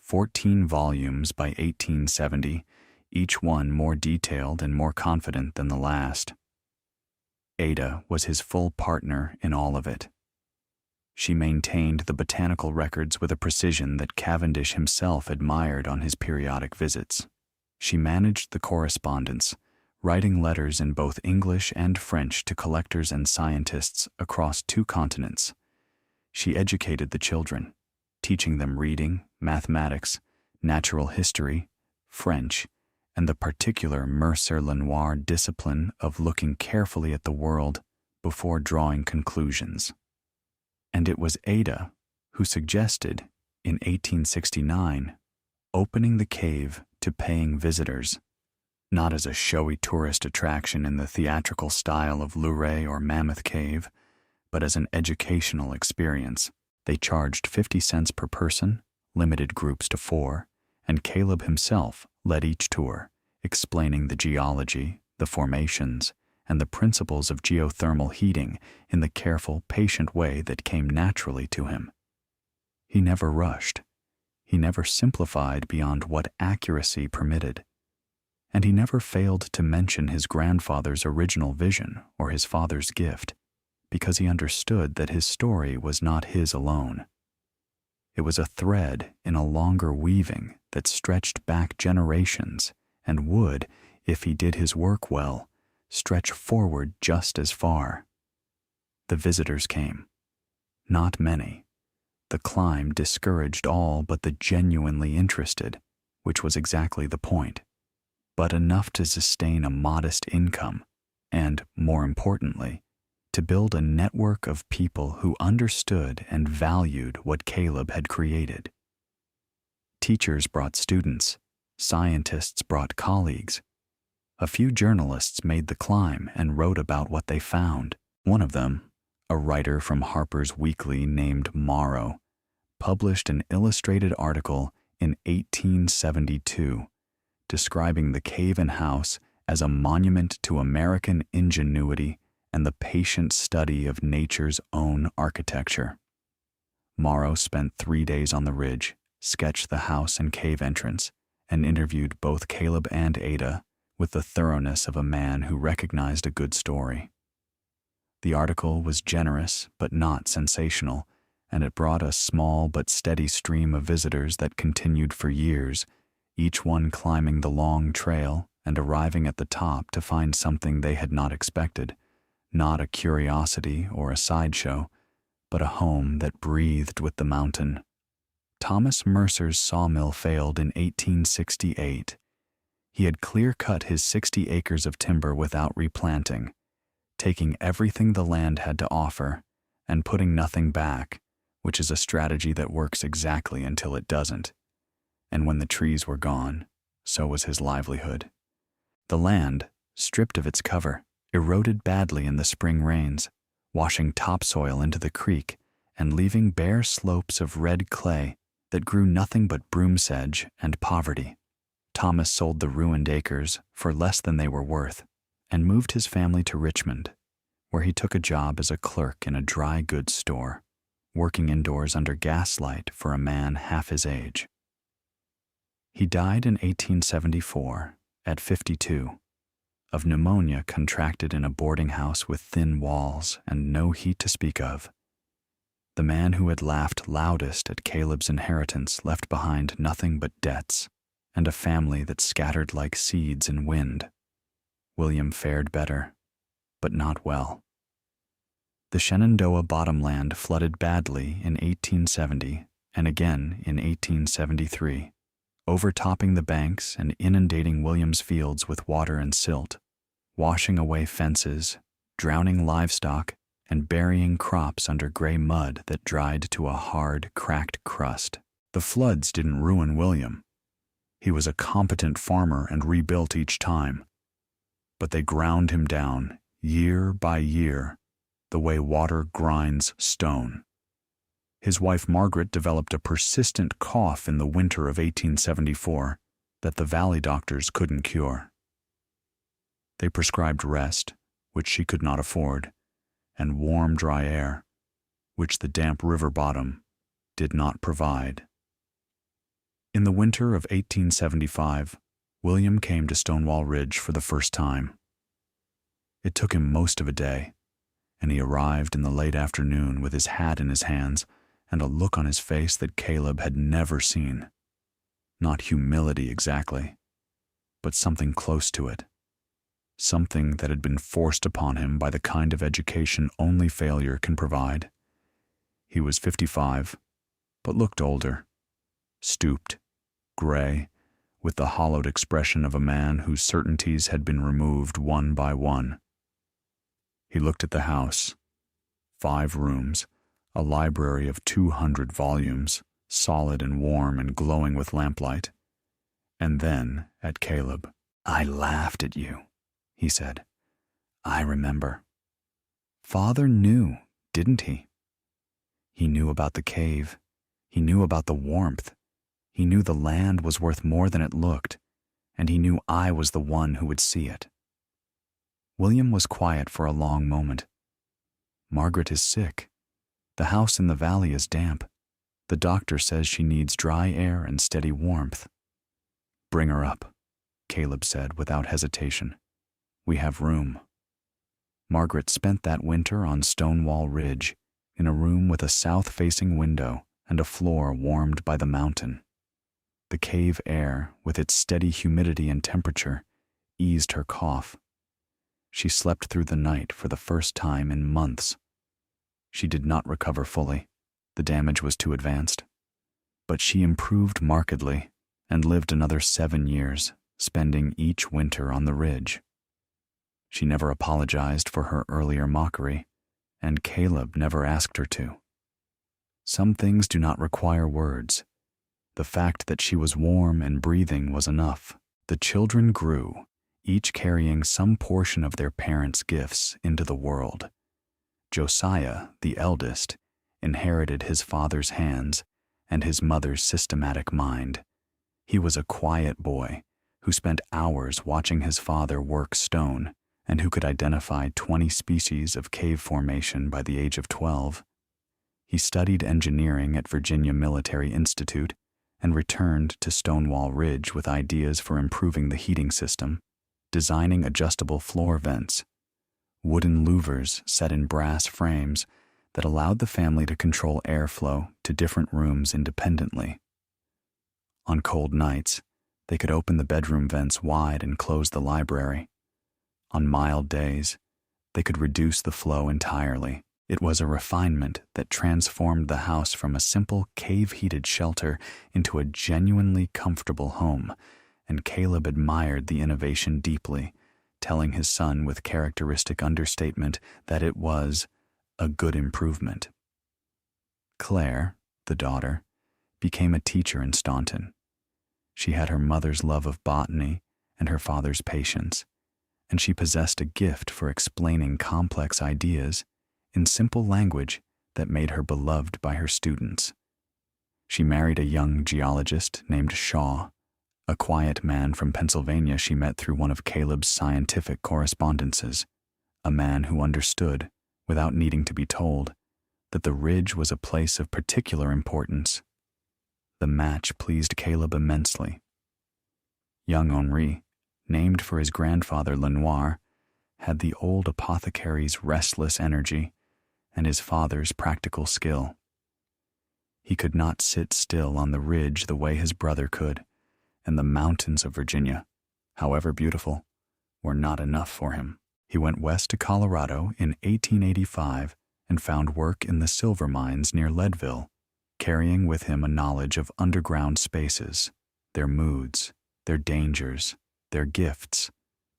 14 volumes by 1870, each one more detailed and more confident than the last. Ada was his full partner in all of it. She maintained the botanical records with a precision that Cavendish himself admired on his periodic visits. She managed the correspondence, writing letters in both English and French to collectors and scientists across 2 continents. She educated the children, teaching them reading, mathematics, natural history, French, and the particular Mercer-Lenoir discipline of looking carefully at the world before drawing conclusions. And it was Ada who suggested, in 1869, opening the cave to paying visitors, not as a showy tourist attraction in the theatrical style of Luray or Mammoth Cave, but as an educational experience. They charged 50 cents per person, limited groups to 4, and Caleb himself led each tour, explaining the geology, the formations, and the principles of geothermal heating in the careful, patient way that came naturally to him. He never rushed. He never simplified beyond what accuracy permitted. And he never failed to mention his grandfather's original vision or his father's gift, because he understood that his story was not his alone. It was a thread in a longer weaving that stretched back generations and would, if he did his work well, stretch forward just as far. The visitors came. Not many. The climb discouraged all but the genuinely interested, which was exactly the point, but enough to sustain a modest income and, more importantly, to build a network of people who understood and valued what Caleb had created. Teachers brought students, Scientists brought colleagues. A few journalists made the climb and wrote about what they found. One of them, a writer from Harper's Weekly named Morrow, published an illustrated article in 1872 describing the cave and house as a monument to American ingenuity and the patient study of nature's own architecture. Morrow spent 3 days on the ridge, sketched the house and cave entrance, and interviewed both Caleb and Ada with the thoroughness of a man who recognized a good story. The article was generous but not sensational, and it brought a small but steady stream of visitors that continued for years, each one climbing the long trail and arriving at the top to find something they had not expected, not a curiosity or a sideshow, but a home that breathed with the mountain. Thomas Mercer's sawmill failed in 1868. He had clear-cut his 60 acres of timber without replanting, taking everything the land had to offer and putting nothing back, which is a strategy that works exactly until it doesn't. And when the trees were gone, so was his livelihood. The land, stripped of its cover, eroded badly in the spring rains, washing topsoil into the creek and leaving bare slopes of red clay that grew nothing but broom sedge and poverty. Thomas sold the ruined acres for less than they were worth and moved his family to Richmond, where he took a job as a clerk in a dry goods store, working indoors under gaslight for a man half his age. He died in 1874, at 52, of pneumonia contracted in a boarding house with thin walls and no heat to speak of. The man who had laughed loudest at Caleb's inheritance left behind nothing but debts and a family that scattered like seeds in wind. William fared better, but not well. The Shenandoah bottomland flooded badly in 1870 and again in 1873, overtopping the banks and inundating William's fields with water and silt, washing away fences, drowning livestock, and burying crops under gray mud that dried to a hard, cracked crust. The floods didn't ruin William. He was a competent farmer and rebuilt each time. But they ground him down, year by year, the way water grinds stone. His wife Margaret developed a persistent cough in the winter of 1874 that the valley doctors couldn't cure. They prescribed rest, which she could not afford, and warm, dry air, which the damp river bottom did not provide. In the winter of 1875, William came to Stonewall Ridge for the first time. It took him most of a day, and he arrived in the late afternoon with his hat in his hands and a look on his face that Caleb had never seen. Not humility exactly, but something close to it. Something that had been forced upon him by the kind of education only failure can provide. He was 55, but looked older, stooped, gray, with the hollowed expression of a man whose certainties had been removed one by one. He looked at the house. 5 rooms, a library of 200 volumes, solid and warm and glowing with lamplight. And then at Caleb. "I laughed at you," he said. "I remember. Father knew, didn't he? He knew about the cave. He knew about the warmth. He knew the land was worth more than it looked, and he knew I was the one who would see it." William was quiet for a long moment. "Margaret is sick. The house in the valley is damp. The doctor says she needs dry air and steady warmth." "Bring her up," Caleb said without hesitation. "We have room." Margaret spent that winter on Stonewall Ridge, in a room with a south-facing window and a floor warmed by the mountain. The cave air, with its steady humidity and temperature, eased her cough. She slept through the night for the first time in months. She did not recover fully. The damage was too advanced. But she improved markedly and lived another 7 years, spending each winter on the ridge. She never apologized for her earlier mockery, and Caleb never asked her to. Some things do not require words. The fact that she was warm and breathing was enough. The children grew, each carrying some portion of their parents' gifts into the world. Josiah, the eldest, inherited his father's hands and his mother's systematic mind. He was a quiet boy who spent hours watching his father work stone and who could identify 20 species of cave formation by the age of 12. He studied engineering at Virginia Military Institute and returned to Stonewall Ridge with ideas for improving the heating system, designing adjustable floor vents, wooden louvers set in brass frames that allowed the family to control airflow to different rooms independently. On cold nights, they could open the bedroom vents wide and close the library. On mild days, they could reduce the flow entirely. It was a refinement that transformed the house from a simple cave-heated shelter into a genuinely comfortable home, and Caleb admired the innovation deeply, telling his son with characteristic understatement that it was a good improvement. Claire, the daughter, became a teacher in Staunton. She had her mother's love of botany and her father's patience, and she possessed a gift for explaining complex ideas in simple language that made her beloved by her students. She married a young geologist named Shaw, a quiet man from Pennsylvania she met through one of Caleb's scientific correspondences, a man who understood, without needing to be told, that the ridge was a place of particular importance. The match pleased Caleb immensely. Young Henri, named for his grandfather Lenoir, had the old apothecary's restless energy and his father's practical skill. He could not sit still on the ridge the way his brother could, and the mountains of Virginia, however beautiful, were not enough for him. He went west to Colorado in 1885 and found work in the silver mines near Leadville, carrying with him a knowledge of underground spaces, their moods, their dangers, their gifts,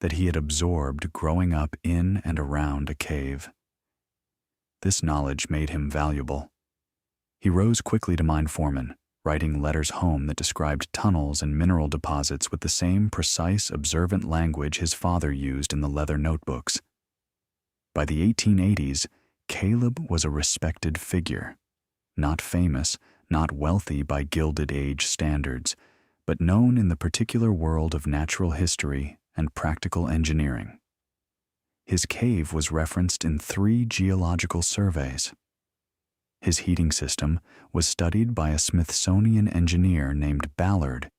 that he had absorbed growing up in and around a cave. This knowledge made him valuable. He rose quickly to mine foreman, writing letters home that described tunnels and mineral deposits with the same precise, observant language his father used in the leather notebooks. By the 1880s, Caleb was a respected figure, not famous, not wealthy by Gilded Age standards, but known in the particular world of natural history and practical engineering. His cave was referenced in 3 geological surveys. His heating system was studied by a Smithsonian engineer named Ballard,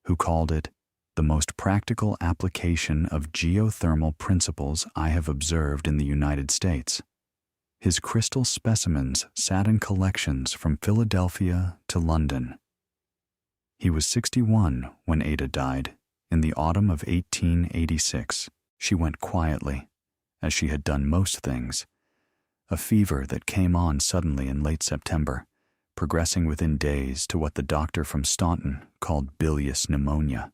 who called it the most practical application of geothermal principles I have observed in the United States. His crystal specimens sat in collections from Philadelphia to London. He was 61 when Ada died, in the autumn of 1886. She went quietly, as she had done most things, a fever that came on suddenly in late September, progressing within days to what the doctor from Staunton called bilious pneumonia.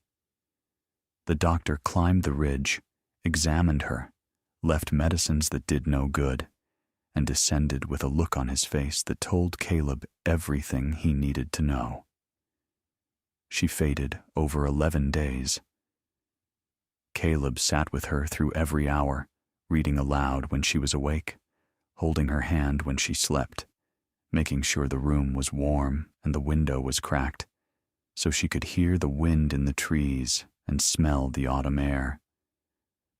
The doctor climbed the ridge, examined her, left medicines that did no good, and descended with a look on his face that told Caleb everything he needed to know. She faded over 11 days. Caleb sat with her through every hour, reading aloud when she was awake, holding her hand when she slept, making sure the room was warm and the window was cracked, so she could hear the wind in the trees and smell the autumn air.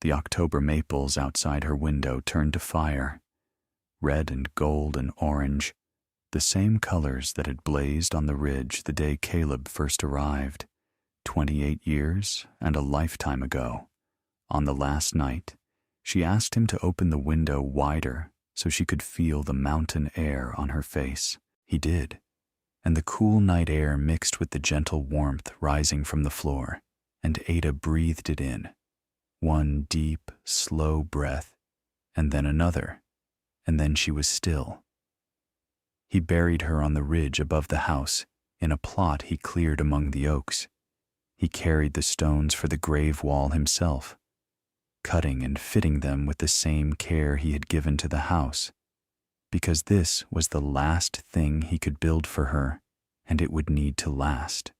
The October maples outside her window turned to fire, red and gold and orange, the same colors that had blazed on the ridge the day Caleb first arrived, 28 years and a lifetime ago. On the last night, she asked him to open the window wider so she could feel the mountain air on her face. He did, and the cool night air mixed with the gentle warmth rising from the floor, and Ada breathed it in. One deep, slow breath, and then another, and then she was still. He buried her on the ridge above the house, in a plot he cleared among the oaks. He carried the stones for the grave wall himself, cutting and fitting them with the same care he had given to the house, because this was the last thing he could build for her, and it would need to last.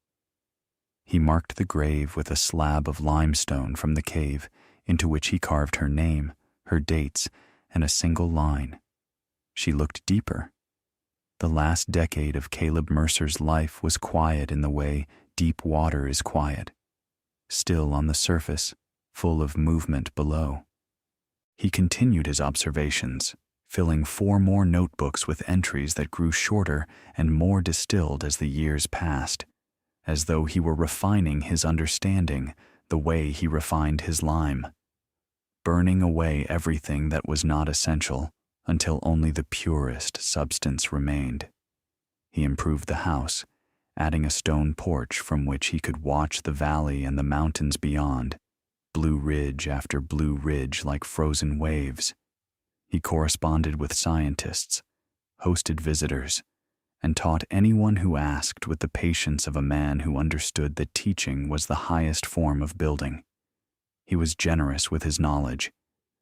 He marked the grave with a slab of limestone from the cave, into which he carved her name, her dates, and a single line. She looked deeper. The last decade of Caleb Mercer's life was quiet in the way deep water is quiet, still on the surface, full of movement below. He continued his observations, filling 4 more notebooks with entries that grew shorter and more distilled as the years passed, as though he were refining his understanding the way he refined his lime, burning away everything that was not essential until only the purest substance remained. He improved the house, adding a stone porch from which he could watch the valley and the mountains beyond, blue ridge after blue ridge like frozen waves. He corresponded with scientists, hosted visitors, and taught anyone who asked with the patience of a man who understood that teaching was the highest form of building. He was generous with his knowledge,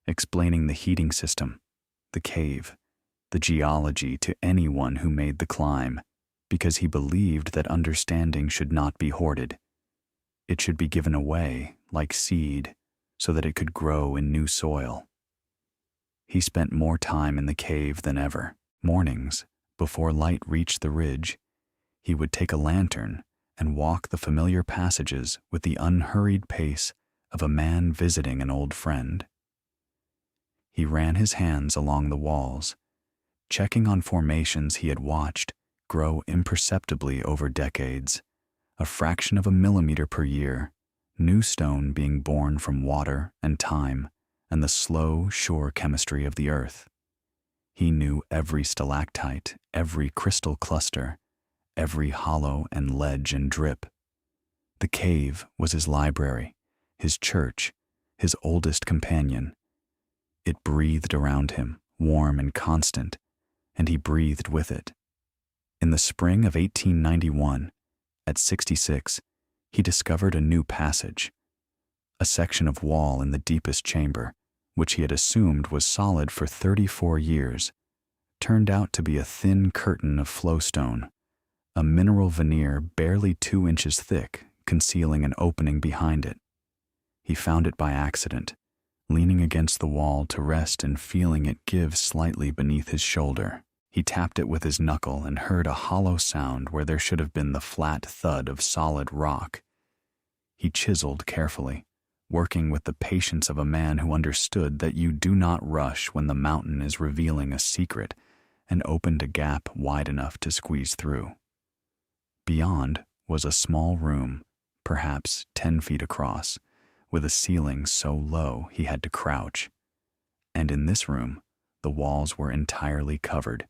explaining the heating system, the cave, the geology to anyone who made the climb, because he believed that understanding should not be hoarded. It should be given away, like seed, so that it could grow in new soil. He spent more time in the cave than ever. Mornings, before light reached the ridge, he would take a lantern and walk the familiar passages with the unhurried pace of a man visiting an old friend. He ran his hands along the walls, checking on formations he had watched grow imperceptibly over decades, a fraction of a millimeter per year, new stone being born from water and time and the slow, sure chemistry of the earth. He knew every stalactite, every crystal cluster, every hollow and ledge and drip. The cave was his library, his church, his oldest companion. It breathed around him, warm and constant, and he breathed with it. In the spring of 1891, at 66, he discovered a new passage. A section of wall in the deepest chamber, which he had assumed was solid for 34 years, turned out to be a thin curtain of flowstone, a mineral veneer barely 2 inches thick, concealing an opening behind it. He found it by accident, leaning against the wall to rest and feeling it give slightly beneath his shoulder. He tapped it with his knuckle and heard a hollow sound where there should have been the flat thud of solid rock. He chiseled carefully, working with the patience of a man who understood that you do not rush when the mountain is revealing a secret, and opened a gap wide enough to squeeze through. Beyond was a small room, perhaps 10 feet across, with a ceiling so low he had to crouch. And in this room, the walls were entirely covered,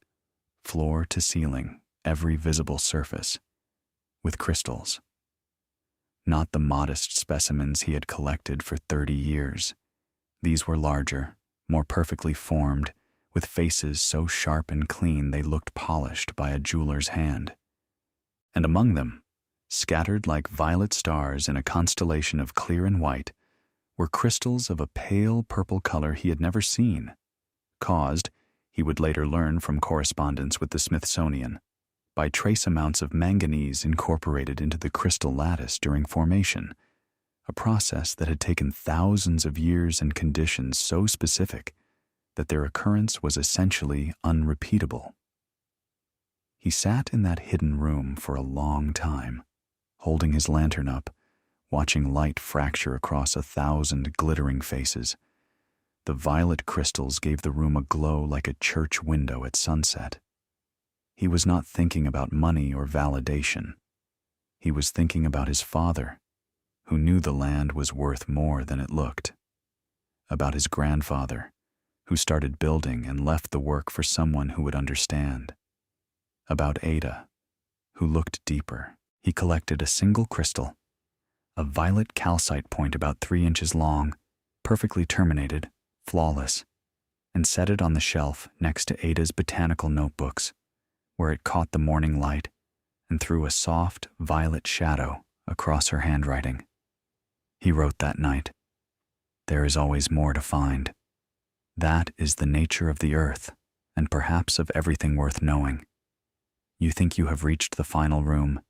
floor to ceiling, every visible surface, with crystals. Not the modest specimens he had collected for 30 years. These were larger, more perfectly formed, with faces so sharp and clean they looked polished by a jeweler's hand. And among them, scattered like violet stars in a constellation of clear and white, were crystals of a pale purple color he had never seen, caused, he would later learn from correspondence with the Smithsonian, by trace amounts of manganese incorporated into the crystal lattice during formation, a process that had taken thousands of years and conditions so specific that their occurrence was essentially unrepeatable. He sat in that hidden room for a long time, holding his lantern up, watching light fracture across 1,000 glittering faces. The violet crystals gave the room a glow like a church window at sunset. He was not thinking about money or validation. He was thinking about his father, who knew the land was worth more than it looked. About his grandfather, who started building and left the work for someone who would understand. About Ada, who looked deeper. He collected a single crystal, a violet calcite point about 3 inches long, perfectly terminated, flawless, and set it on the shelf next to Ada's botanical notebooks, where it caught the morning light and threw a soft, violet shadow across her handwriting. He wrote that night, "There is always more to find. That is the nature of the earth, and perhaps of everything worth knowing. You think you have reached the final room,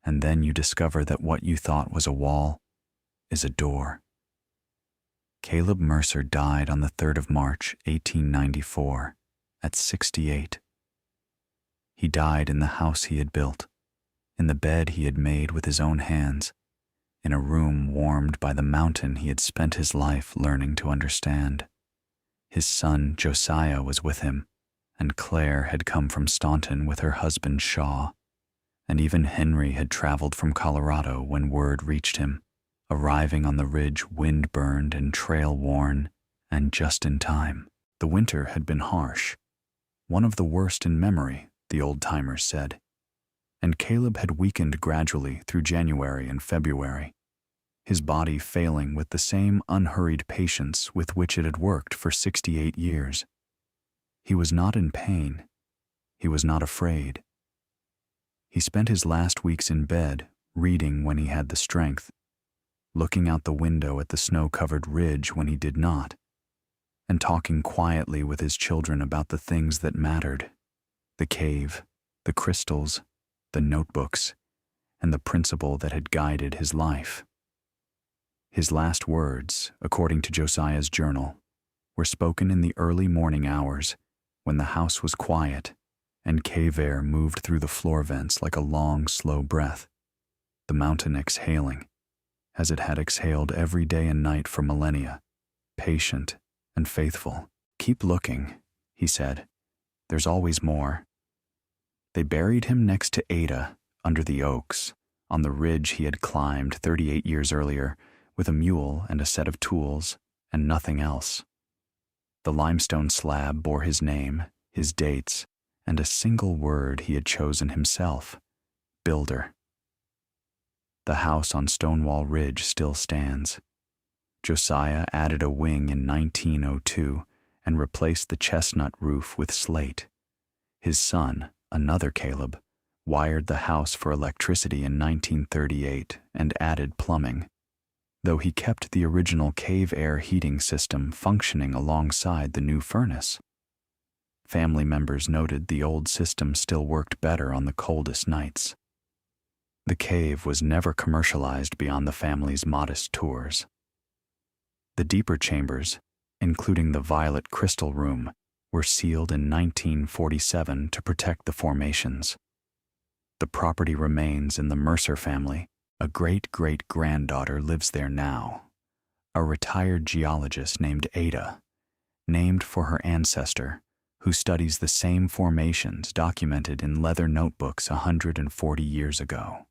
and then you discover that what you thought was a wall is a door. Caleb Mercer died on the 3rd of March, 1894, at 68. He died in the house he had built, in the bed he had made with his own hands, in a room warmed by the mountain he had spent his life learning to understand. His son Josiah was with him, and Claire had come from Staunton with her husband Shaw, and even Henry had traveled from Colorado when word reached him, arriving on the ridge wind-burned and trail-worn, and just in time. The winter had been harsh, one of the worst in memory, the old-timers said, and Caleb had weakened gradually through January and February, his body failing with the same unhurried patience with which it had worked for 68 years. He was not in pain. He was not afraid. He spent his last weeks in bed, reading when he had the strength, looking out the window at the snow-covered ridge when he did not, and talking quietly with his children about the things that mattered: the cave, the crystals, the notebooks, and the principle that had guided his life. His last words, according to Josiah's journal, were spoken in the early morning hours when the house was quiet and cave air moved through the floor vents like a long, slow breath, the mountain exhaling, as it had exhaled every day and night for millennia, patient and faithful. "Keep looking," he said. "There's always more." They buried him next to Ada, under the oaks, on the ridge he had climbed 38 years earlier, with a mule and a set of tools, and nothing else. The limestone slab bore his name, his dates, and a single word he had chosen himself: builder. The house on Stonewall Ridge still stands. Josiah added a wing in 1902 and replaced the chestnut roof with slate. His son, another Caleb, wired the house for electricity in 1938 and added plumbing, though he kept the original cave air heating system functioning alongside the new furnace. Family members noted the old system still worked better on the coldest nights. The cave was never commercialized beyond the family's modest tours. The deeper chambers, including the violet crystal room, were sealed in 1947 to protect the formations. The property remains in the Mercer family. A great-great-granddaughter lives there now, a retired geologist named Ada, named for her ancestor, who studies the same formations documented in leather notebooks 140 years ago.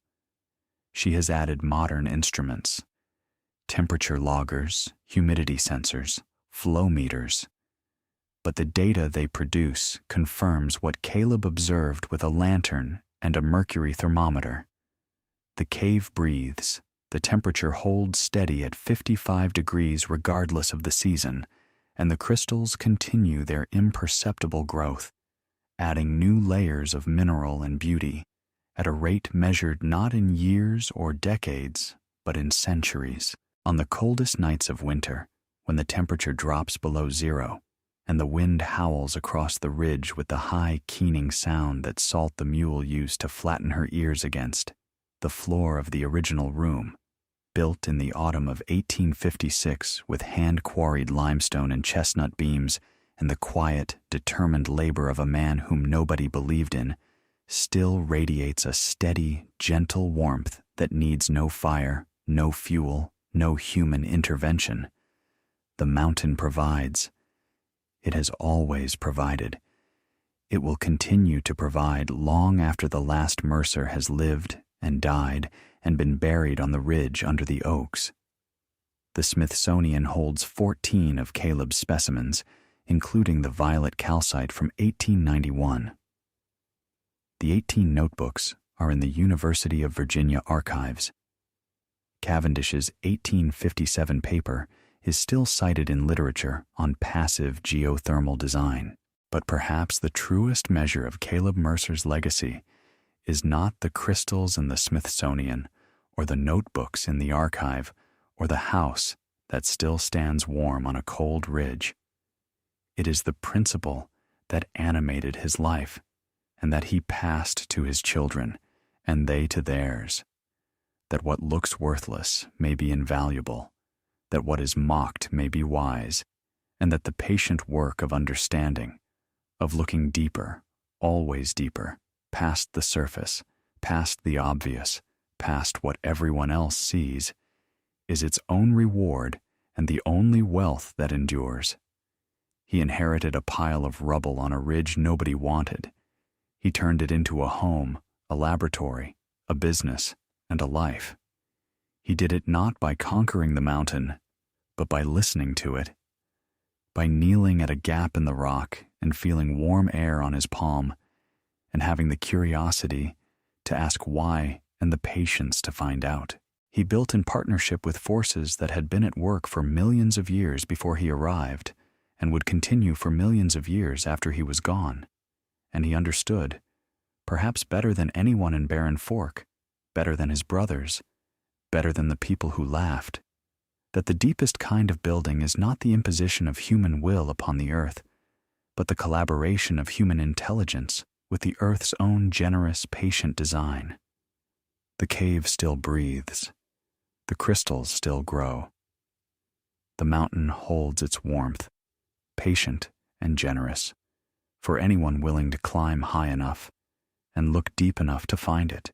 She has added modern instruments: temperature loggers, humidity sensors, flow meters. But the data they produce confirms what Caleb observed with a lantern and a mercury thermometer. The cave breathes, the temperature holds steady at 55 degrees regardless of the season, and the crystals continue their imperceptible growth, adding new layers of mineral and beauty, at a rate measured not in years or decades, but in centuries. On the coldest nights of winter, when the temperature drops below zero, and the wind howls across the ridge with the high, keening sound that Salt the mule used to flatten her ears against, the floor of the original room, built in the autumn of 1856 with hand-quarried limestone and chestnut beams and the quiet, determined labor of a man whom nobody believed in, still radiates a steady, gentle warmth that needs no fire, no fuel, no human intervention. The mountain provides. It has always provided. It will continue to provide long after the last Mercer has lived and died and been buried on the ridge under the oaks. The Smithsonian holds 14 of Caleb's specimens, including the violet calcite from 1891. The 18 notebooks are in the University of Virginia archives. Cavendish's 1857 paper is still cited in literature on passive geothermal design, but perhaps the truest measure of Caleb Mercer's legacy is not the crystals in the Smithsonian, or the notebooks in the archive, or the house that still stands warm on a cold ridge. It is the principle that animated his life and that he passed to his children, and they to theirs. That what looks worthless may be invaluable, that what is mocked may be wise, and that the patient work of understanding, of looking deeper, always deeper, past the surface, past the obvious, past what everyone else sees, is its own reward and the only wealth that endures. He inherited a pile of rubble on a ridge nobody wanted. He turned it into a home, a laboratory, a business, and a life. He did it not by conquering the mountain, but by listening to it, by kneeling at a gap in the rock and feeling warm air on his palm, and having the curiosity to ask why and the patience to find out. He built in partnership with forces that had been at work for millions of years before he arrived, and would continue for millions of years after he was gone. And he understood, perhaps better than anyone in Barren Fork, better than his brothers, better than the people who laughed, that the deepest kind of building is not the imposition of human will upon the earth, but the collaboration of human intelligence with the earth's own generous, patient design. The cave still breathes. The crystals still grow. The mountain holds its warmth, patient and generous, for anyone willing to climb high enough and look deep enough to find it.